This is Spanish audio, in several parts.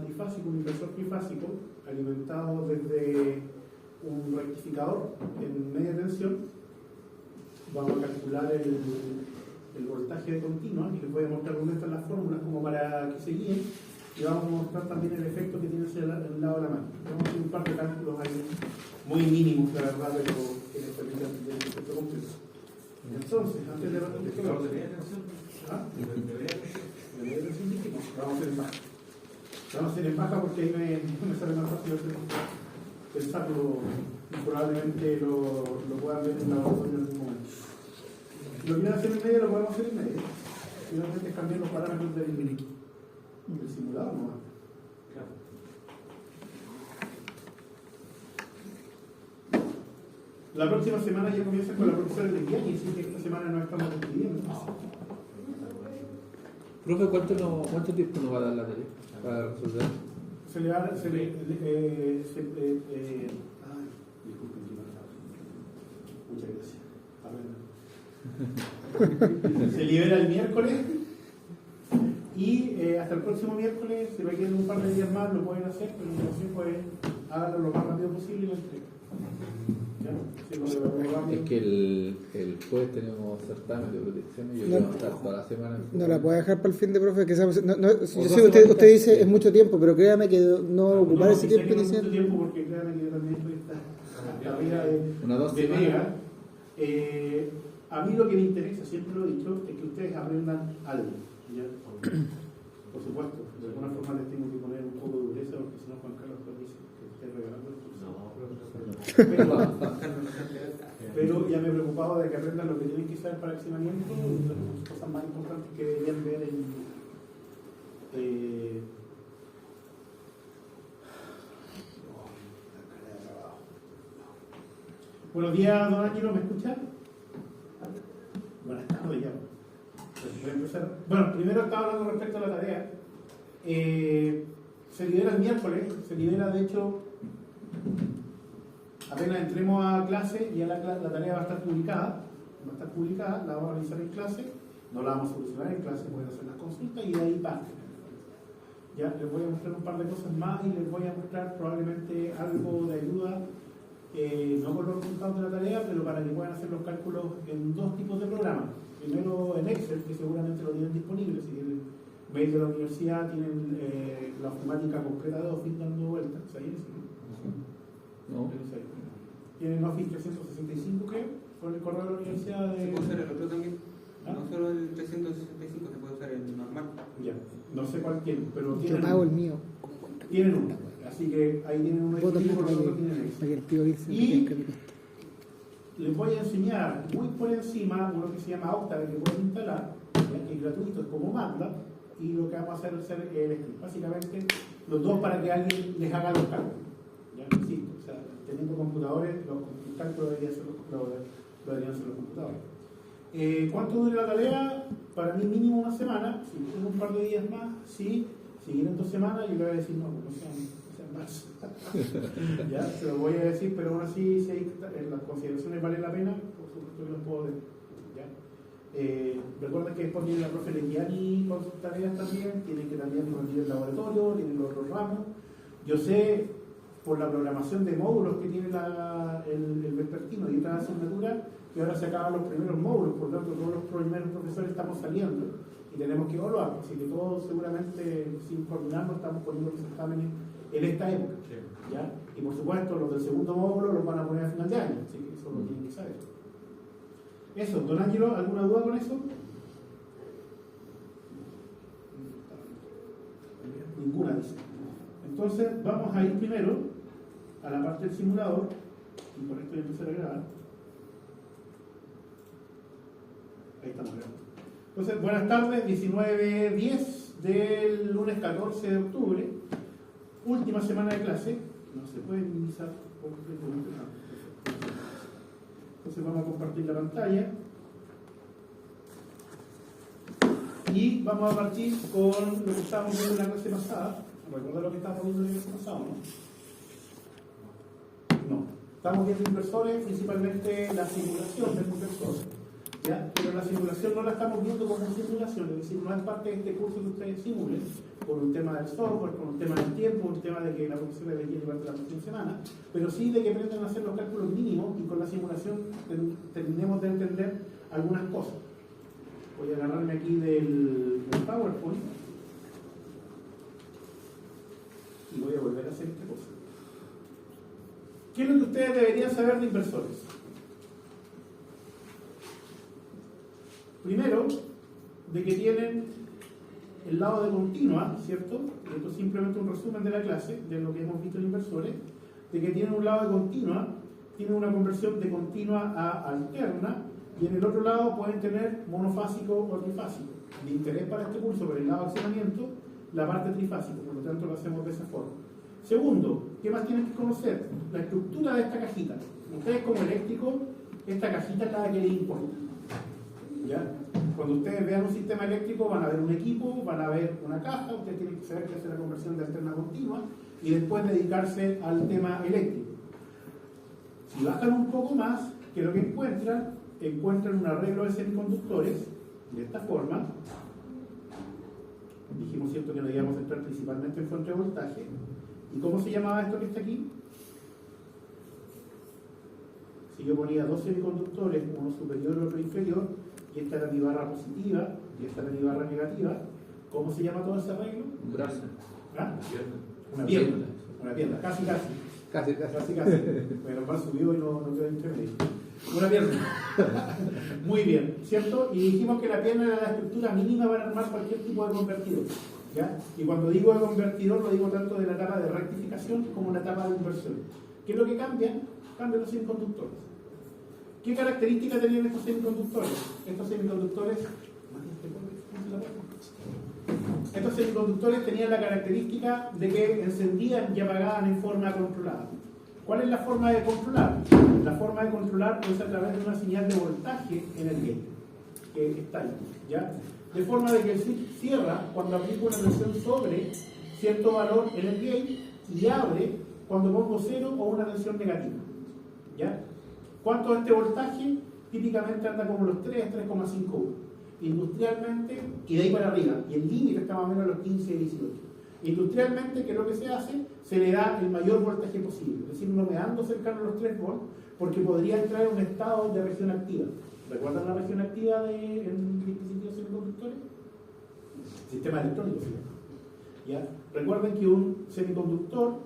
trifásico, un inversor trifásico alimentado desde un rectificador en media tensión. Vamos a calcular el voltaje de continua y les voy a mostrar dónde están las fórmulas como para que se guíen, y vamos a mostrar también el efecto que tiene hacia el lado de la máquina. Vamos a hacer un par de cálculos ahí muy mínimos, la verdad, pero que les permitan el efecto completo. Entonces, antes de vamos a hacer en baja. Vamos a hacer en baja porque ahí me sale más fácil pensarlo y probablemente lo puedan ver en el laboratorio en algún momento. Si lo quieren hacer en medio, lo podemos hacer en medio. Finalmente es cambiar los parámetros del simulador, ¿no? Claro. La próxima semana ya comienza con la profesora de guía, y así que esta semana no estamos despidiendo. Profe, ¿cuánto tiempo nos va a dar la tarea para resolver? Se le va muchas gracias. Se libera el miércoles y hasta el próximo miércoles, si requieren un par de días más, lo pueden hacer, pero la intención pues háganlo lo más rápido posible y lo entreguen. Es que el jueves tenemos certamen de protección y yo quiero estar toda la semana. No la puedo dejar para el fin de profe, que yo sé que usted dice es mucho tiempo, pero créame que no ocupar ese tiempo inicial. Mucho tiempo porque créame que yo también estoy hasta arriba de mega. A mí lo que me interesa, siempre lo he dicho, es que ustedes aprendan algo. ¿Ya? Por supuesto, de alguna forma les tengo que poner un poco de dureza, porque si no Juan Carlos dice que esté regalando el curso. Pero ya me he preocupado de que aprendan lo que tienen que saber para el accionamiento, y las cosas más importantes que deberían ver en Buenos días, don Ángelo, ¿me escucha? Buenas tardes ya. Voy a empezar. Bueno, primero estaba hablando respecto a la tarea. Se libera el miércoles, se libera de hecho apenas entremos a clase, ya la tarea va a estar publicada, la vamos a realizar en clase, no la vamos a solucionar en clase, pueden hacer las consultas y de ahí parte. Ya les voy a mostrar un par de cosas más y les voy a mostrar probablemente algo de ayuda, no con los resultados de la tarea, pero para que puedan hacer los cálculos en dos tipos de programas. Primero en Excel, que seguramente lo tienen disponible, si tienen mail de la universidad, tienen la ofimática completa de Office dando vueltas, ¿sabes? No. Tienen Office 365, creo, con el correo de la universidad. ¿Se puede usar el otro también? ¿Ah? No solo el 365, se puede usar el normal. Ya, no sé cuál tienen, pero tienen. Yo pago el mío. Tienen uno, así que ahí tienen uno exclusivo, los otros tienen ese. Y les voy a enseñar muy por encima uno que se llama Octave, que pueden instalar, que es gratuito, es como MATLAB, y lo que vamos a hacer es el script. Básicamente, los dos para que alguien les haga los cálculos. Ya insisto, o sea, teniendo computadores, los cálculos deberían ser los computadores. ¿Cuánto dura la tarea? Para mí mínimo una semana, si tengo un par de días más, sí. Si vienen 2 semanas, yo le voy a decir no sean más. Ya, se lo voy a decir, pero aún así, si las consideraciones valen la pena, por supuesto que los puedo decir. Recuerden que después viene la profe Legiani con sus tareas también, tienen que también rendir el laboratorio, tienen los otros ramos. Yo sé, por la programación de módulos que tiene el vespertino y otras asignaturas, que ahora se acaban los primeros módulos, por lo tanto todos los primeros profesores estamos saliendo y tenemos que evaluar, así que todos seguramente sin coordinarnos estamos poniendo los exámenes en esta época. ¿Ya? Y por supuesto los del segundo módulo los van a poner a final de año, así que eso lo tienen que saber. Eso, don Ángelo, ¿alguna duda con eso? Ninguna, dice. Entonces vamos a ir primero a la parte del simulador, y con esto voy a empezar a grabar. Ahí estamos grabando. Entonces, buenas tardes, 19:10 del lunes 14 de octubre, última semana de clase. No se puede minimizar completamente nada. Entonces vamos a compartir la pantalla y vamos a partir con lo que estábamos viendo en la clase pasada. ¿Recuerdan lo que estábamos viendo en la clase pasada, no? No. Estamos viendo inversores, principalmente la simulación del inversor. ¿ya? Pero la simulación no la estamos viendo como simulación, es decir, no es parte de este curso que ustedes simulen, por un tema del software, por un tema del tiempo, por un tema de que la profesora les quiere llevar de la próxima semana, pero sí de que aprendan a hacer los cálculos mínimos y con la simulación terminemos de entender algunas cosas. Voy a agarrarme aquí del PowerPoint y voy a volver a hacer esta cosa. ¿Qué es lo que ustedes deberían saber de inversores? Primero, de que tienen el lado de continua, ¿cierto? Esto es simplemente un resumen de la clase, de lo que hemos visto en inversores, de que tienen un lado de continua, tienen una conversión de continua a alterna, y en el otro lado pueden tener monofásico o trifásico. De interés para este curso, por el lado de accionamiento, la parte trifásica, por lo tanto lo hacemos de esa forma. Segundo, ¿qué más tienen que conocer? La estructura de esta cajita. Ustedes como eléctricos, esta cajita es la que les importa. ¿Ya? Cuando ustedes vean un sistema eléctrico van a ver un equipo, van a ver una caja, ustedes tienen que saber que hacer la conversión de alterna a continua y después dedicarse al tema eléctrico. Si bajan un poco más, ¿qué es lo que encuentran? Encuentran un arreglo de semiconductores de esta forma. Dijimos, cierto, que nos íbamos a centrar principalmente en fuente de voltaje. ¿Y cómo se llamaba esto que está aquí? Si yo ponía dos semiconductores, uno superior y otro inferior, y esta era mi barra positiva y esta era mi barra negativa, ¿cómo se llama todo ese arreglo? Un brazo. ¿Ah? Una pierna. Una pierna, casi. Bueno, más subió y no quedó intermedio. Una pierna. Muy bien, ¿cierto? Y dijimos que la pierna era la estructura mínima para armar cualquier tipo de convertidor. ¿Ya? Y cuando digo de convertidor, lo digo tanto de la etapa de rectificación como la etapa de inversión. ¿Qué es lo que cambian? Cambian los semiconductores. ¿Qué características tenían estos semiconductores? Estos semiconductores tenían la característica de que encendían y apagaban en forma controlada. ¿Cuál es la forma de controlar? La forma de controlar es a través de una señal de voltaje en el gate, que está ahí, ¿ya? De forma de que el switch cierra cuando aplico una tensión sobre cierto valor en el gate y abre cuando pongo 0 o una tensión negativa, ¿ya? ¿Cuánto es este voltaje? Típicamente anda como los 3,5 volts. Industrialmente, y de ahí para arriba, y el límite está más o menos a los 15 y 18. Industrialmente, ¿qué es lo que se hace? Se le da el mayor voltaje posible, es decir, no me ando cercano a los 3 volts, porque podría entrar en un estado de reacción activa. ¿Recuerdan la reacción activa en dispositivos semiconductores? Sistema electrónico, ¿sí? ¿Ya? Recuerden que un semiconductor,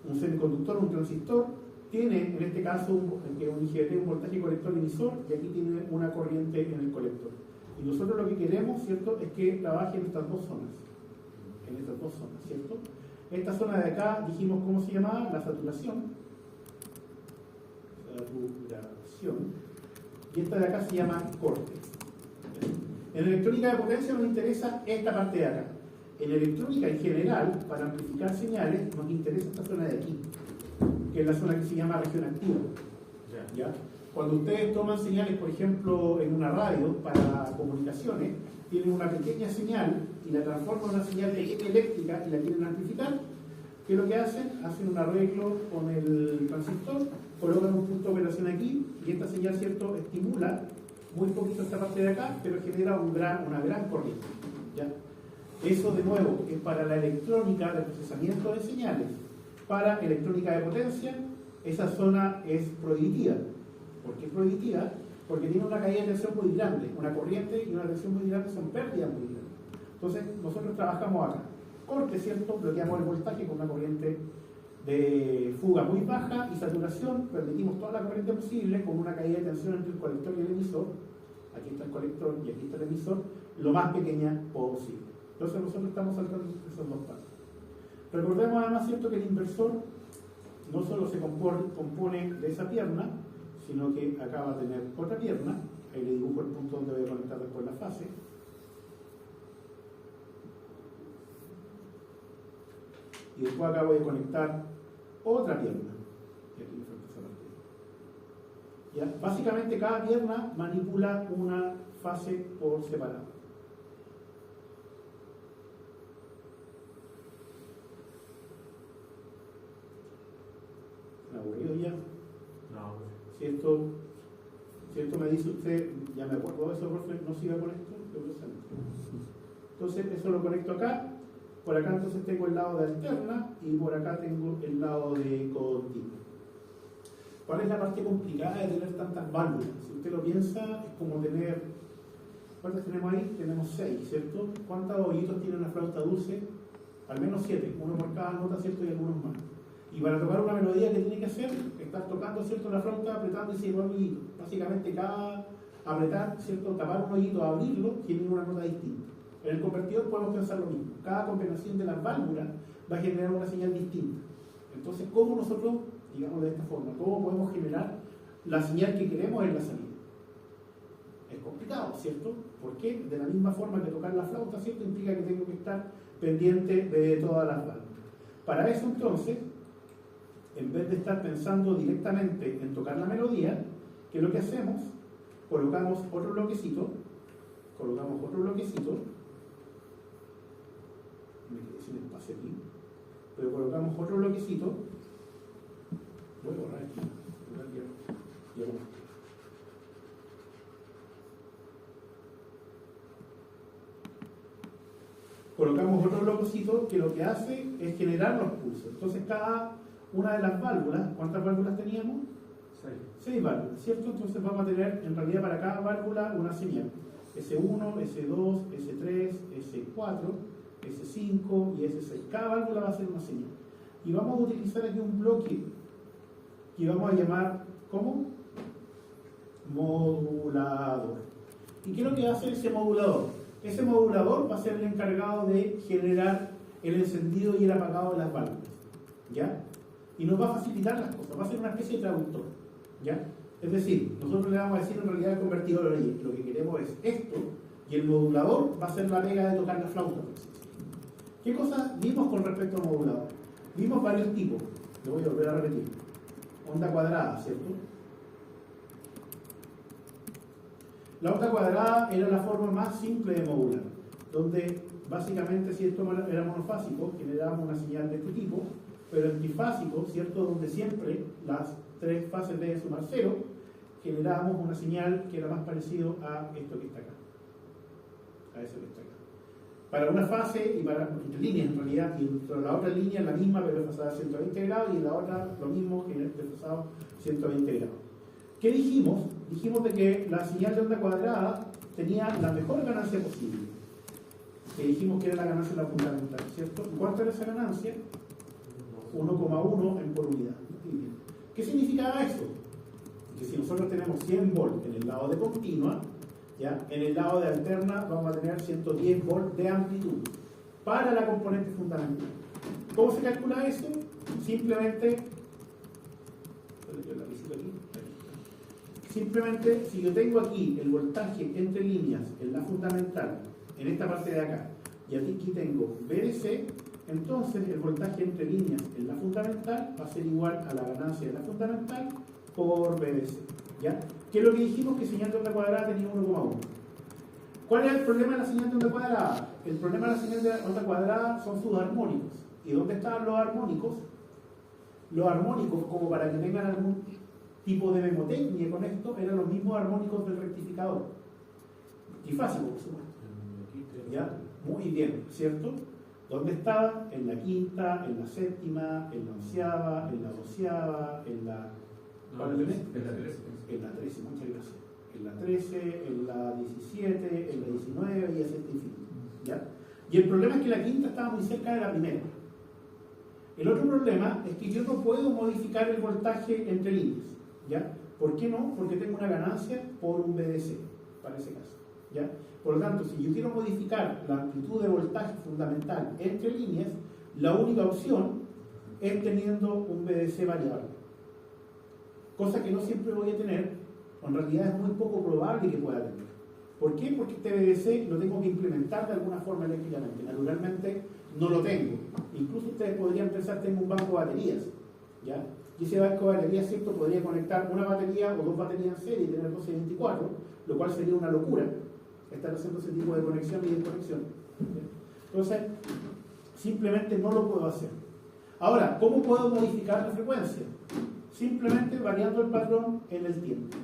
un transistor, tiene en este caso un IGBT, un voltaje colector emisor, y aquí tiene una corriente en el colector. Y nosotros lo que queremos, ¿cierto?, es que trabaje en estas dos zonas. En estas dos zonas, ¿cierto? Esta zona de acá, dijimos cómo se llamaba, la saturación. Y esta de acá se llama corte. En electrónica de potencia nos interesa esta parte de acá. En electrónica en general, para amplificar señales, nos interesa esta zona de aquí, que es la zona que se llama región activa. ¿Ya? Cuando ustedes toman señales, por ejemplo, en una radio para comunicaciones, tienen una pequeña señal y la transforman en una señal eléctrica y la quieren amplificar, ¿qué es lo que hacen? Hacen un arreglo con el transistor, colocan un punto de operación aquí y esta señal, ¿cierto?, estimula muy poquito esta parte de acá, pero genera una gran corriente. ¿Ya? Eso, de nuevo, es para la electrónica de procesamiento de señales. Para electrónica de potencia, esa zona es prohibitiva. ¿Por qué es prohibitiva? Porque tiene una caída de tensión muy grande. Una corriente y una tensión muy grande son pérdidas muy grandes. Entonces, nosotros trabajamos acá. Corte, ¿cierto? Bloqueamos el voltaje con una corriente de fuga muy baja y saturación. Permitimos toda la corriente posible con una caída de tensión entre el colector y el emisor. Aquí está el colector y aquí está el emisor. Lo más pequeña posible. Entonces, nosotros estamos saltando esos dos pasos. Recordemos además, ¿cierto?, que el inversor no solo se compone de esa pierna, sino que acá va a tener otra pierna. Ahí le dibujo el punto donde voy a conectar después la fase. Y después acá voy a conectar otra pierna. Y aquí me falta esa parte. ¿Ya? Básicamente cada pierna manipula una fase por separado. ¿Me aburrido ya? No. Si esto ¿cierto? Me dice usted, ya me acuerdo de eso, profe, no siga con esto, lo presento. Entonces eso lo conecto acá, por acá entonces tengo el lado de alterna y por acá tengo el lado de continua. ¿Cuál es la parte complicada de tener tantas válvulas? Si usted lo piensa, es como tener, ¿cuántas tenemos ahí? Tenemos 6, ¿cierto? ¿Cuántos hoyitos tiene una flauta dulce? Al menos 7, uno por cada nota, ¿cierto? Y algunos más. Y para tocar una melodía, ¿qué tiene que hacer? Estar tocando, ¿cierto?, la flauta, apretando y cerrando un hoyito. Básicamente cada apretar, ¿cierto?, tapar un hoyito, abrirlo, genera una nota distinta. En el convertidor podemos pensar lo mismo. Cada combinación de las válvulas va a generar una señal distinta. Entonces, ¿cómo nosotros, digamos de esta forma, cómo podemos generar la señal que queremos en la salida? Es complicado, ¿cierto? Porque de la misma forma que tocar la flauta, ¿cierto?, implica que tengo que estar pendiente de todas las válvulas. Para eso, entonces, en vez de estar pensando directamente en tocar la melodía, ¿qué es lo que hacemos? Colocamos otro bloquecito, me quedé sin espacio aquí, pero colocamos otro bloquecito, voy a borrar aquí, colocamos otro bloquecito que lo que hace es generar los pulsos. Entonces cada una de las válvulas, ¿cuántas válvulas teníamos? 6 válvulas, ¿cierto? Entonces vamos a tener en realidad para cada válvula una señal. S1, S2, S3, S4, S5 y S6. Cada válvula va a ser una señal. Y vamos a utilizar aquí un bloque que vamos a llamar, ¿cómo? Modulador. ¿Y qué es lo que va a hacer ese modulador? Ese modulador va a ser el encargado de generar el encendido y el apagado de las válvulas, ¿ya? Y nos va a facilitar las cosas, va a ser una especie de traductor, ¿ya? Es decir, nosotros le vamos a decir en realidad al convertidor, oye, lo que queremos es esto, y el modulador va a ser la pega de tocar la flauta. ¿Qué cosas vimos con respecto al modulador? Vimos varios tipos, lo voy a volver a repetir. Onda cuadrada, ¿cierto? La onda cuadrada era la forma más simple de modular, donde básicamente, si esto era monofásico, generábamos una señal de este tipo, pero en trifásico, ¿cierto?, donde siempre las 3 fases deben sumar 0, generábamos una señal que era más parecido a esto que está acá, a eso que está acá. Para una fase, y para entre líneas en realidad, y entre la otra línea la misma, pero desfasada a 120 grados, y en la otra lo mismo, desfasado a 120 grados. ¿Qué dijimos? Dijimos de que la señal de onda cuadrada tenía la mejor ganancia posible, que dijimos que era la ganancia de la fundamental, ¿cierto? ¿Y cuánto era esa ganancia? 1,1 en por unidad. ¿Qué significaba eso? Que si nosotros tenemos 100 volts en el lado de continua, ¿ya?, en el lado de alterna vamos a tener 110 volts de amplitud para la componente fundamental. ¿Cómo se calcula eso? Simplemente, si yo tengo aquí el voltaje entre líneas en la fundamental, en esta parte de acá, y aquí tengo VDC, entonces el voltaje entre líneas en la fundamental va a ser igual a la ganancia de la fundamental por VDC, ¿ya? ¿Qué es lo que dijimos? Que señal de onda cuadrada tenía 1,1. ¿Cuál es el problema de la señal de onda cuadrada? El problema de la señal de onda cuadrada son sus armónicos. ¿Y dónde estaban los armónicos? Los armónicos, como para que tengan algún tipo de memotecnia con esto, eran los mismos armónicos del rectificador. Trifásico, por supuesto. ¿Ya? Muy bien, ¿cierto? ¿Dónde estaba? En la quinta, en la séptima, en la onceava, en la doceava, en la... ¿Cuál es? En la 13. En la 13, muchas gracias. En la 13, en la 17, en la 19 y así hasta infinito, ¿ya? Y el problema es que la quinta estaba muy cerca de la primera. El otro problema es que yo no puedo modificar el voltaje entre líneas, ¿ya? ¿Por qué no? Porque tengo una ganancia por un VDC, para ese caso, ¿ya? Por lo tanto, si yo quiero modificar la amplitud de voltaje fundamental entre líneas, la única opción es teniendo un VDC variable. Cosa que no siempre voy a tener, o en realidad es muy poco probable que pueda tener. ¿Por qué? Porque este VDC lo tengo que implementar de alguna forma eléctricamente. Naturalmente no lo tengo. Incluso ustedes podrían pensar, tengo un banco de baterías, ¿ya? Y ese banco de baterías, ¿cierto?, podría conectar una batería o 2 baterías en serie y tener 12 y 24, lo cual sería una locura estar haciendo ese tipo de conexión y desconexión. Entonces, simplemente no lo puedo hacer. Ahora, ¿cómo puedo modificar la frecuencia? Simplemente variando el patrón en el tiempo.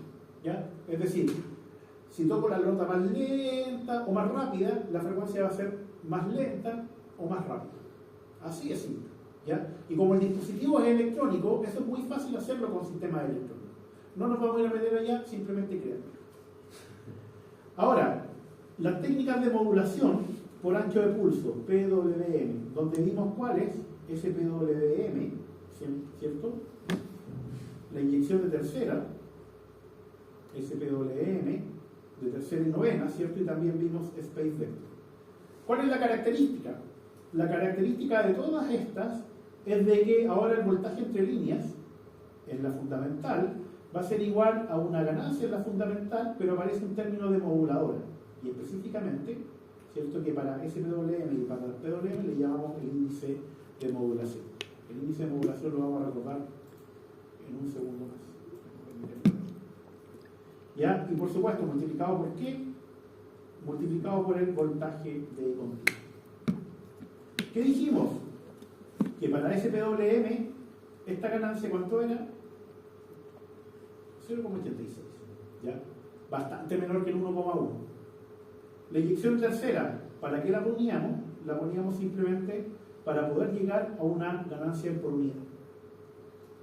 ¿Ya? Es decir, si toco la nota más lenta o más rápida, la frecuencia va a ser más lenta o más rápida. Así es simple. ¿Ya? Y como el dispositivo es electrónico, eso es muy fácil hacerlo con sistemas electrónicos. No nos vamos a ir a meter allá, simplemente crearlo. Ahora, las técnicas de modulación por ancho de pulso, PWM, donde vimos cuál es ese PWM, ¿cierto? La inyección de tercera, SPWM, de tercera y novena, ¿cierto? Y también vimos Space Vector. ¿Cuál es la característica? La característica de todas estas es de que ahora el voltaje entre líneas, en la fundamental, va a ser igual a una ganancia en la fundamental, pero aparece un término de moduladora. Y específicamente, ¿cierto? Que para SPWM y para PWM le llamamos el índice de modulación. El índice de modulación lo vamos a recordar en un segundo más. ¿Ya? Y por supuesto, multiplicado por qué? Multiplicado por el voltaje de continuo. ¿Qué dijimos? Que para SPWM, esta ganancia, ¿cuánto era? 0,86. ¿Ya? Bastante menor que el 1,1. La inyección tercera, ¿para qué la poníamos? La poníamos simplemente para poder llegar a una ganancia por unidad.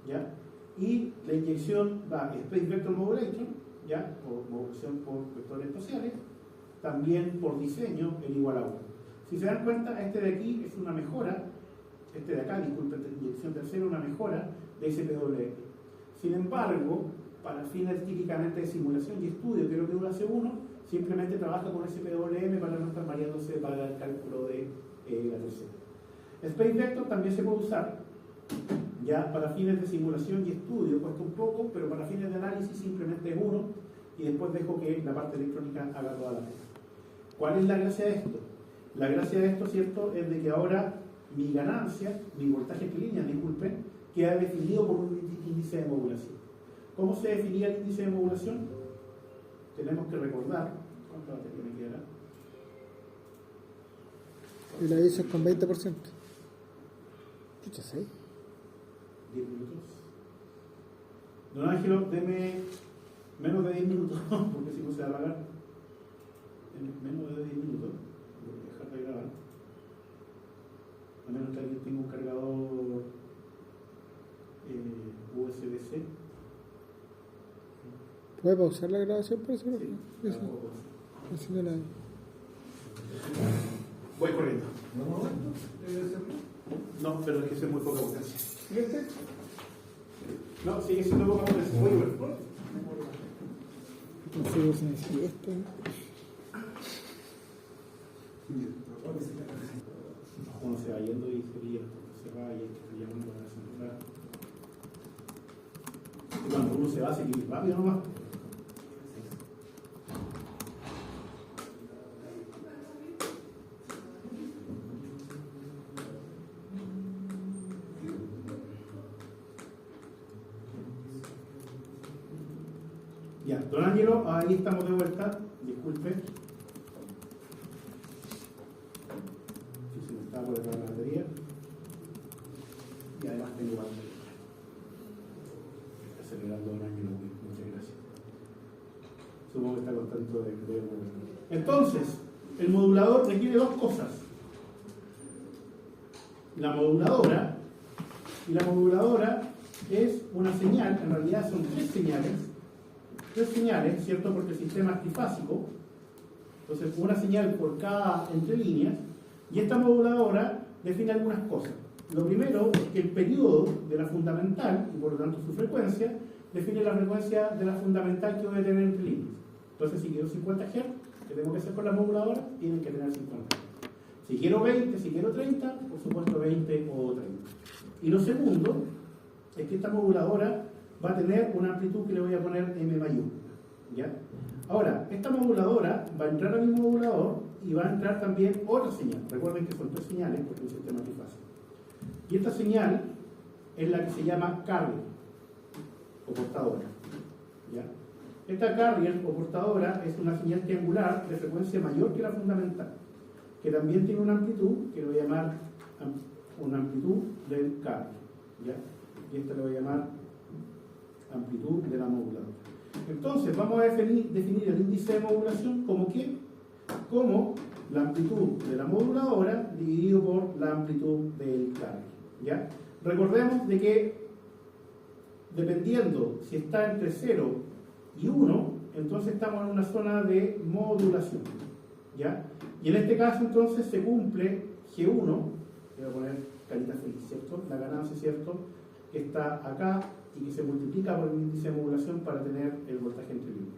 ¿Ya? Y la inyección Space Vector Modulation, ¿ya? O modulación por vectores espaciales, también por diseño el igual a 1. Si se dan cuenta, este de aquí es una mejora, este de acá, disculpe, inyección tercera, una mejora de SPWM. Sin embargo, para fines típicamente de simulación y estudio, que es lo que dura C1, simplemente trabaja con SPWM para no estar mareándose para el cálculo de la tercera. Space Vector también se puede usar ya para fines de simulación y estudio, cuesta un poco, pero para fines de análisis simplemente es 1 y después dejo que la parte electrónica haga toda la pega. ¿Cuál es la gracia de esto? La gracia de esto, ¿cierto?, es de que ahora mi ganancia, mi voltaje en línea, disculpen, queda definido por un índice de modulación. ¿Cómo se definía el índice de modulación? Tenemos que recordar, ¿cuánta batería me quedará? Y la hizo con 20%. Pucha, ¿sí? 10 minutos. Don Ángelo, deme menos de 10 minutos, porque si no se va a apagar. Menos de 10 minutos, voy a dejar de grabar. A menos que alguien tenga un cargador USB-C. ¿Puede pausar la grabación por eso? Sí, la Eso. puedo pausar. Así no la... Voy corriendo. No, pero es que es muy poca potencia. No, sigue siendo poca potencia. Voy a ver. No sé si necesita esto. Uno se va yendo y se va y se llamando a la central. Y cuando uno se va, se quiere ir rápido nomás. Ya, don Ángelo, ahí estamos de vuelta. Disculpe. Si se me está por detrás la batería. Y además tengo batería. Está acelerando don Ángelo. Muchas gracias. Supongo que está contento de volver. Entonces, el modulador requiere dos cosas. La moduladora, y la moduladora es una señal, en realidad son tres señales, ¿cierto? Porque el sistema es trifásico, entonces una señal por cada entre líneas, y esta moduladora define algunas cosas. Lo primero es que el periodo de la fundamental, y por lo tanto su frecuencia, define la frecuencia de la fundamental que voy a tener entre líneas. Entonces, si quiero 50 Hz, ¿qué tengo que hacer con la moduladora? Tienen que tener 50 Hz. Si quiero 20, si quiero 30, por supuesto 20 o 30. Y lo segundo es que esta moduladora va a tener una amplitud que le voy a poner M mayúscula. ¿Ya? Ahora, esta moduladora va a entrar a mi modulador y va a entrar también otra señal. Recuerden que son tres señales porque es un sistema trifásico. Y esta señal es la que se llama carrier o portadora. ¿Ya? Esta carrier o portadora es una señal triangular de frecuencia mayor que la fundamental, que también tiene una amplitud que le voy a llamar una amplitud del carrier. ¿Ya? Y esta le voy a llamar amplitud de la moduladora. Entonces, vamos a definir el índice de modulación como ¿qué? Como la amplitud de la moduladora dividido por la amplitud del carrier, ¿ya? Recordemos de que dependiendo si está entre 0 y 1, entonces estamos en una zona de modulación, ¿ya? Y en este caso entonces se cumple G1, voy a poner carita feliz, ¿cierto? La ganancia, ¿cierto? Que está acá y que se multiplica por el índice de modulación para tener el voltaje entre líneas.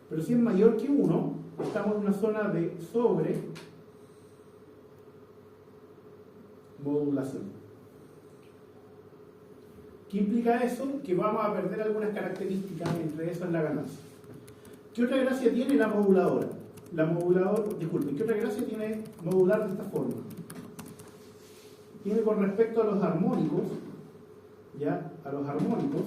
Pero si es mayor que 1, estamos en una zona de sobre modulación. ¿Qué implica eso? Que vamos a perder algunas características, entre esas la ganancia. ¿Qué otra gracia tiene la moduladora? ¿Qué otra gracia tiene modular de esta forma? Tiene con respecto a los armónicos, ¿ya? A los armónicos,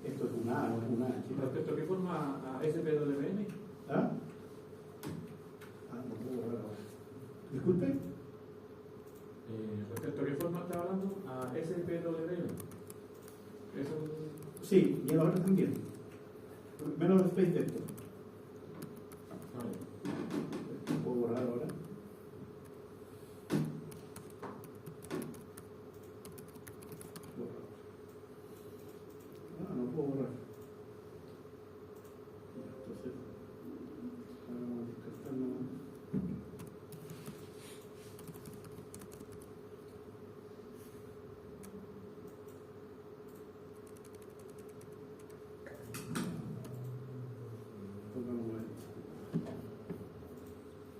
esto es una A, no es una H. ¿Respecto a qué forma a SPWM? ¿Ah? No puedo ver ahora. Disculpe. ¿Respecto a qué forma está hablando? A SPWM. Eso. Sí, y a los otros también. Menos Space Vector. ¿Puedo borrar ahora? No puedo borrar. Entonces, vamos a descartar nomás.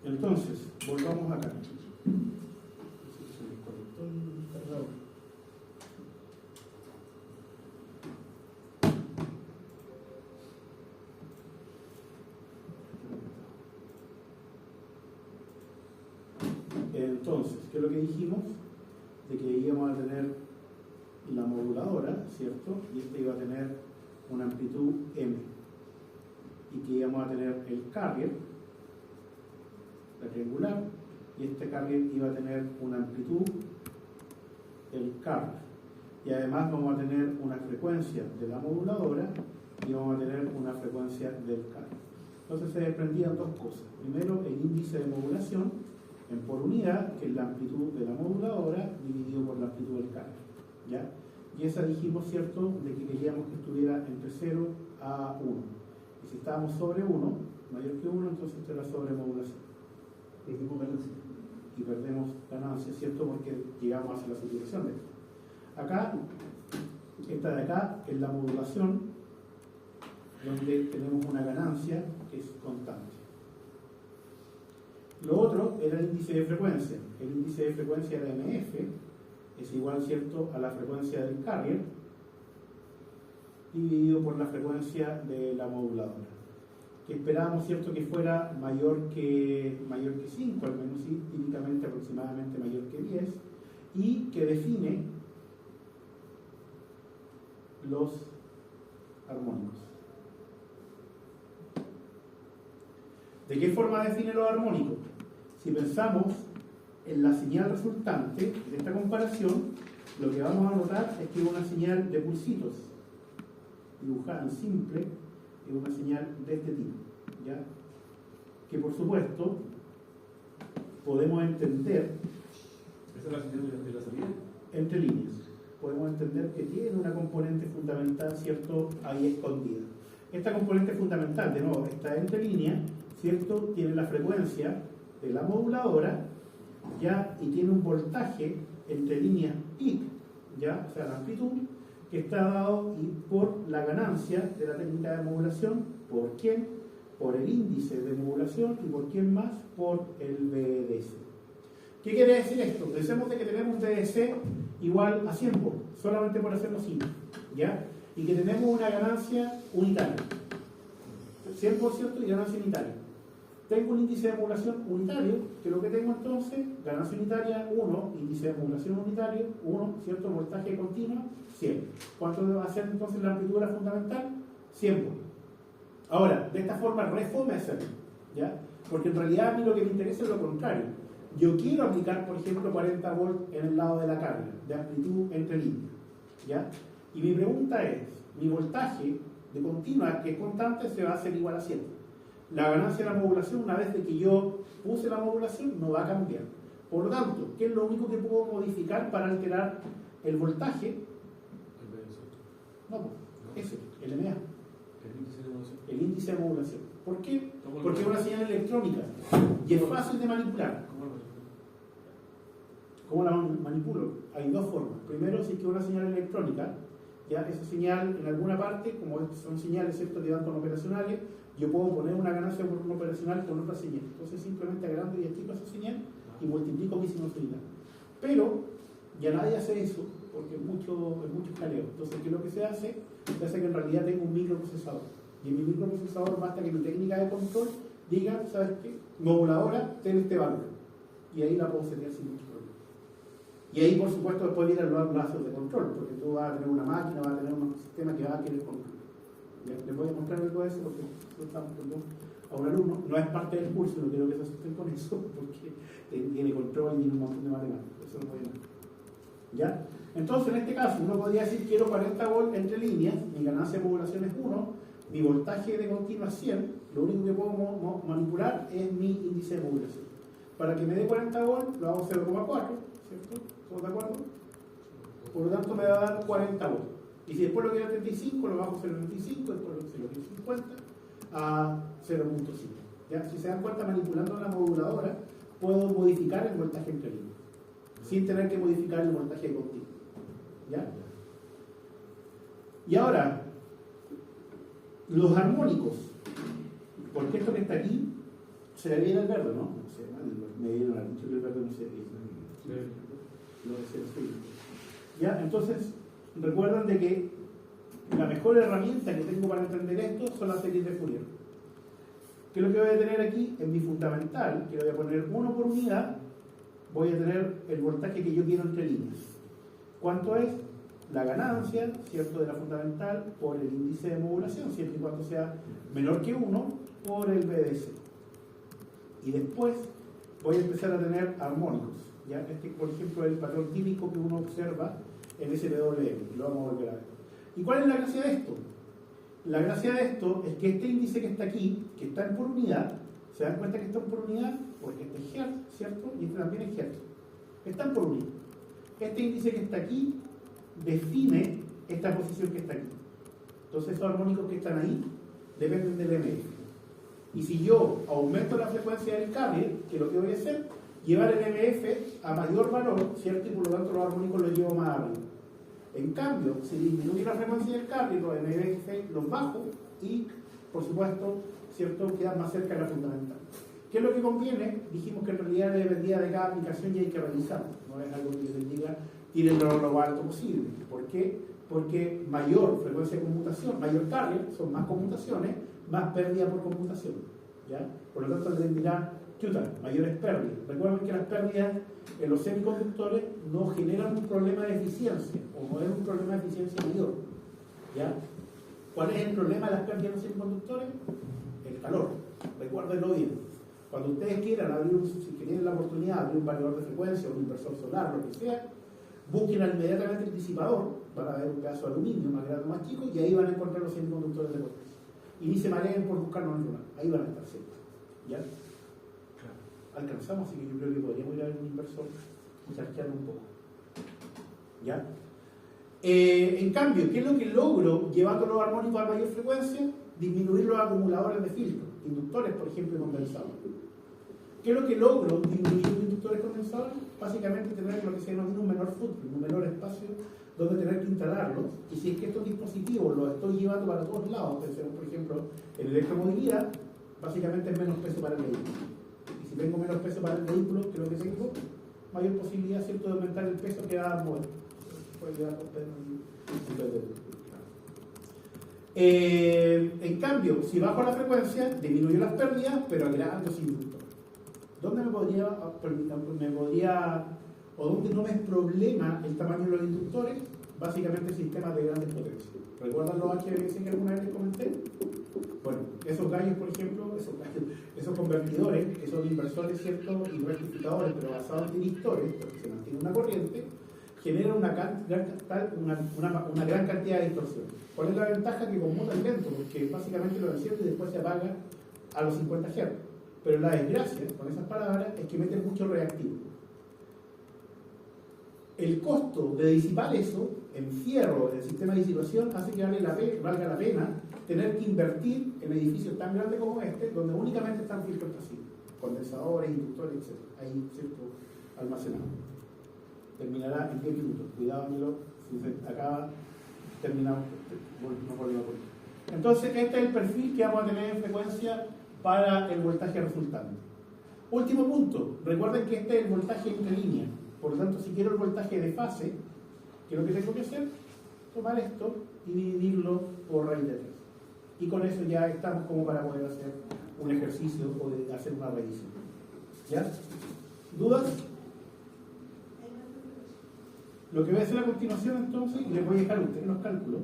Entonces, volvamos acá. Se me conectó el cargador. Entonces, ¿qué es lo que dijimos? De que íbamos a tener la moduladora, ¿cierto? Y esta iba a tener una amplitud M. Y que íbamos a tener el carrier, la triangular, y este carrier iba a tener una amplitud, el carrier. Y además vamos a tener una frecuencia de la moduladora y vamos a tener una frecuencia del carrier. Entonces se desprendían dos cosas. Primero, el índice de modulación en por unidad, que es la amplitud de la moduladora dividido por la amplitud del carrier, ¿ya? Y esa dijimos, ¿cierto?, de que queríamos que estuviera entre 0 a 1. Y si estábamos sobre 1, mayor que 1, entonces esto era sobre modulación. Perdimos ganancia. Y perdemos ganancia, ¿cierto?, porque llegamos hacia la saturación de esto. Acá, esta de acá es la modulación, donde tenemos una ganancia que es constante. Lo otro era el índice de frecuencia. El índice de frecuencia era MF, es igual, ¿cierto?, a la frecuencia del carrier dividido por la frecuencia de la moduladora, que esperábamos, ¿cierto?, que fuera mayor que 5, al menos, sí, típicamente aproximadamente mayor que 10, y que define los armónicos. ¿De qué forma define los armónicos? Si pensamos en la señal resultante de esta comparación, lo que vamos a notar es que es una señal de pulsitos, dibujada en simple, es una señal de este tipo, ¿ya? Que por supuesto podemos entender. ¿Esa es la señal de la salida? Entre líneas. Podemos entender que tiene una componente fundamental, ¿cierto?, ahí escondida. Esta componente fundamental, de nuevo, está entre líneas, ¿cierto?, tiene la frecuencia de la moduladora, ¿ya? Y tiene un voltaje entre líneas PIC, ¿ya? O sea, la amplitud, que está dado por la ganancia de la técnica de modulación. ¿Por quién? Por el índice de modulación. ¿Y por quién más? Por el BDS. ¿Qué quiere decir esto? Pensemos de que tenemos un BDS igual a 100 volts, solamente por hacerlo simple, ¿ya? Y que tenemos una ganancia unitaria, 100% y ganancia unitaria. Tengo un índice de modulación unitario, que lo que tengo entonces, ganancia unitaria 1, índice de modulación unitario 1, ¿cierto? Voltaje continuo 100. ¿Cuánto va a ser entonces la amplitud de la fundamental? 100 volts. Ahora, de esta forma refome hacerlo, ¿ya? Porque en realidad a mí lo que me interesa es lo contrario. Yo quiero aplicar, por ejemplo, 40 volts en el lado de la carga, de amplitud entre líneas, ¿ya? Y mi pregunta es, mi voltaje de continua, que es constante, se va a hacer igual a 100. La ganancia de la modulación, una vez de que yo puse la modulación, no va a cambiar. Por lo tanto, ¿qué es lo único que puedo modificar para alterar el voltaje? El BS. No, ese, el MA, El índice de evolución. el índice de modulación. ¿Por qué? ¿Cómo lo Porque es una señal electrónica y es fácil de manipular. ¿Cómo la manipulo? Hay dos formas. Primero, si es que una señal electrónica, ya esa señal en alguna parte, como son señales ¿cierto? Que van con operacionales, yo puedo poner una ganancia por un operacional con otra señal. Entonces simplemente agrando y achico esa señal y multiplico mi sinusoidal. Pero ya nadie hace eso porque es mucho jaleo. Entonces, ¿qué es lo que se hace? Se hace que en realidad tengo un microprocesador. Y en mi microprocesador basta que mi técnica de control diga, ¿sabes qué? Moduladora, ten este valor. Y ahí la puedo setear sin mucho problema. Y ahí, por supuesto, después vienen los lazos de control, porque tú vas a tener una máquina, vas a tener un sistema que va a querer control. Ya, les voy a mostrar algo de eso porque lo estamos viendo a un alumno. No es parte del curso, no quiero que se asusten con eso, porque tiene control y tiene un montón de matemáticas. Eso no puede nada. ¿Ya? Entonces, en este caso, uno podría decir quiero 40 volts entre líneas, mi ganancia de modulación es 1, mi voltaje de continua es 100, lo único que puedo manipular es mi índice de modulación. Para que me dé 40 volts, lo hago 0,4, ¿cierto? ¿Estamos de acuerdo? Por lo tanto, me va a dar 40 volts. Y si después lo quiero a 35, lo bajo a 0,25, después lo quiero a 50, a 0,5. ¿Ya? Si se dan cuenta, manipulando la moduladora, puedo modificar el voltaje entre líneas, sin tener que modificar el voltaje de continuo. ¿Ya? Y ahora, los armónicos, porque esto que está aquí se ve bien el verde, ¿no? No sé, me dieron al dicho que el verde no se ve. Lo deseo, sí. ¿Ya? Entonces, recuerden de que la mejor herramienta que tengo para entender esto son las series de Fourier. ¿Qué es lo que voy a tener aquí? En mi fundamental, que voy a poner 1 por unidad, voy a tener el voltaje que yo quiero entre líneas. ¿Cuánto es? La ganancia, ¿cierto?, de la fundamental por el índice de modulación, siempre y cuando sea menor que 1, por el BDC. Y después voy a empezar a tener armónicos. ¿Ya? Este, por ejemplo, es el patrón típico que uno observa en SPWM, lo vamos a volver a ver. ¿Y cuál es la gracia de esto? La gracia de esto es que este índice que está aquí, que está en por unidad, ¿se dan cuenta que está en por unidad? Porque este es Hertz, ¿cierto? Y este también es Hertz. Están por unidad. Este índice que está aquí define esta posición que está aquí. Entonces esos armónicos que están ahí dependen del MF. Y si yo aumento la frecuencia del carrier, que es lo que voy a hacer, llevar el MF a mayor valor, ¿cierto? Y por lo tanto los armónicos los llevo más arriba. En cambio, si disminuye la frecuencia del carrier, los MF los bajo y, por supuesto, ¿cierto?, quedan más cerca de la fundamental. ¿Qué es lo que conviene? Dijimos que en realidad dependía de cada aplicación y hay que revisarlo. No es algo que yo les diga, tírenlo lo más alto posible. ¿Por qué? Porque mayor frecuencia de conmutación, mayor carrier, son más conmutaciones, más pérdida por conmutación. ¿Ya? Por lo tanto, les dirá, chuta, mayores pérdidas. Recuerden que las pérdidas en los semiconductores no generan un problema de eficiencia, o no es un problema de eficiencia mayor. ¿Ya? ¿Cuál es el problema de las pérdidas en los semiconductores? El calor. Recuérdenlo bien. Cuando ustedes quieran abrir, si tienen la oportunidad de abrir un variador de frecuencia o un inversor solar, lo que sea, busquen inmediatamente el disipador, van a ver un pedazo de aluminio más grande o más chico, y ahí van a encontrar los semiconductores de potencia. Y ni se mareen por buscarlos en lugar, ahí van a estar siempre. ¿Ya? Alcanzamos, así que yo creo que podríamos ir a ver un inversor y charquearlo un poco. ¿Ya? En cambio, ¿qué es lo que logro llevando los armónicos a mayor frecuencia? Disminuir los acumuladores de filtro, inductores, por ejemplo, y condensadores. ¿Qué es lo que logro disminuir los inductores condensadores? Básicamente tener lo que se denomina un menor footprint, un menor espacio donde tener que instalarlos. Y si es que estos dispositivos los estoy llevando para todos lados, pensemos por ejemplo en electromovilidad, básicamente es menos peso para el vehículo. Y si tengo menos peso para el vehículo, creo que tengo mayor posibilidad, ¿cierto?, de aumentar el peso que va a mover. Puede llevar con en cambio, si bajo la frecuencia, disminuyo las pérdidas, pero agrando los inductores. ¿Dónde me podría, o dónde no me es problema el tamaño de los inductores? Básicamente sistemas de grandes potencias. ¿Recuerdan los HVDC que alguna vez les comenté? Bueno, esos gallos, por ejemplo, esos convertidores, que son inversores, ¿cierto?, y rectificadores, pero basados en tiristores, porque se mantiene una corriente, genera una gran cantidad de distorsión. ¿Cuál es la ventaja? Que conmuta el lento, porque básicamente lo enciende y después se apaga a los 50 Hz. Pero la desgracia, con esas palabras, es que mete mucho reactivo. El costo de disipar eso, en fierro, en el sistema de disipación, hace que valga la pena tener que invertir en edificios tan grandes como este, donde únicamente están filtros pasivos, condensadores, inductores, etc. Hay cierto almacenado. Terminará en 10 minutos. Cuidado, Milo, si se acaba, terminamos. No volvemos por ahí. Entonces, este es el perfil que vamos a tener en frecuencia para el voltaje resultante. Último punto. Recuerden que este es el voltaje entre líneas. Por lo tanto, si quiero el voltaje de fase, ¿qué es lo que tengo que hacer? Tomar esto y dividirlo por raíz de 3. Y con eso ya estamos como para poder hacer un ejercicio o de hacer una revisión. ¿Ya? ¿Dudas? Lo que voy a hacer a continuación entonces, y les voy a dejar a ustedes los cálculos.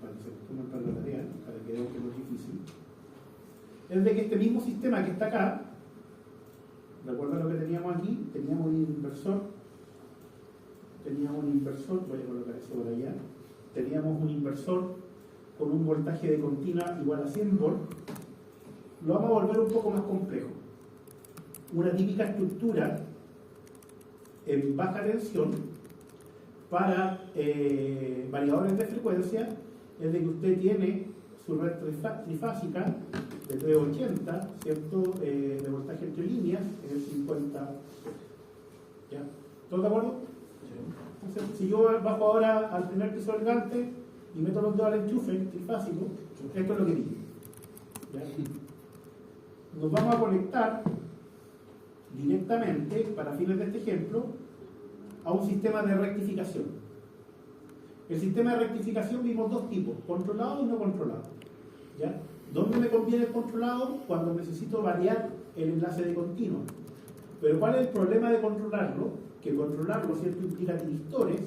Para que se acostumbren para la tarea, para que vean que no es difícil. Es de que este mismo sistema que está acá, recuerden lo que teníamos aquí, teníamos un inversor, voy a colocar eso por allá, teníamos un inversor con un voltaje de continua igual a 100 volts, lo vamos a volver un poco más complejo. Una típica estructura en baja tensión para variadores de frecuencia es de que usted tiene su red trifásica de 380, ¿cierto? De voltaje entre líneas, en el 50. ¿Ya? ¿Todos de acuerdo? Sí. Entonces, si yo bajo ahora al primer piso del gante y meto los dedos al enchufe trifásico, esto es lo que digo. ¿Ya? Nos vamos a conectar directamente, para fines de este ejemplo, a un sistema de rectificación. El sistema de rectificación vimos dos tipos, controlado y no controlado. ¿Ya? ¿Dónde me conviene el controlado? Cuando necesito variar el enlace de continuo. Pero ¿cuál es el problema de controlarlo? Que controlarlo, ¿cierto?, implica tiristores,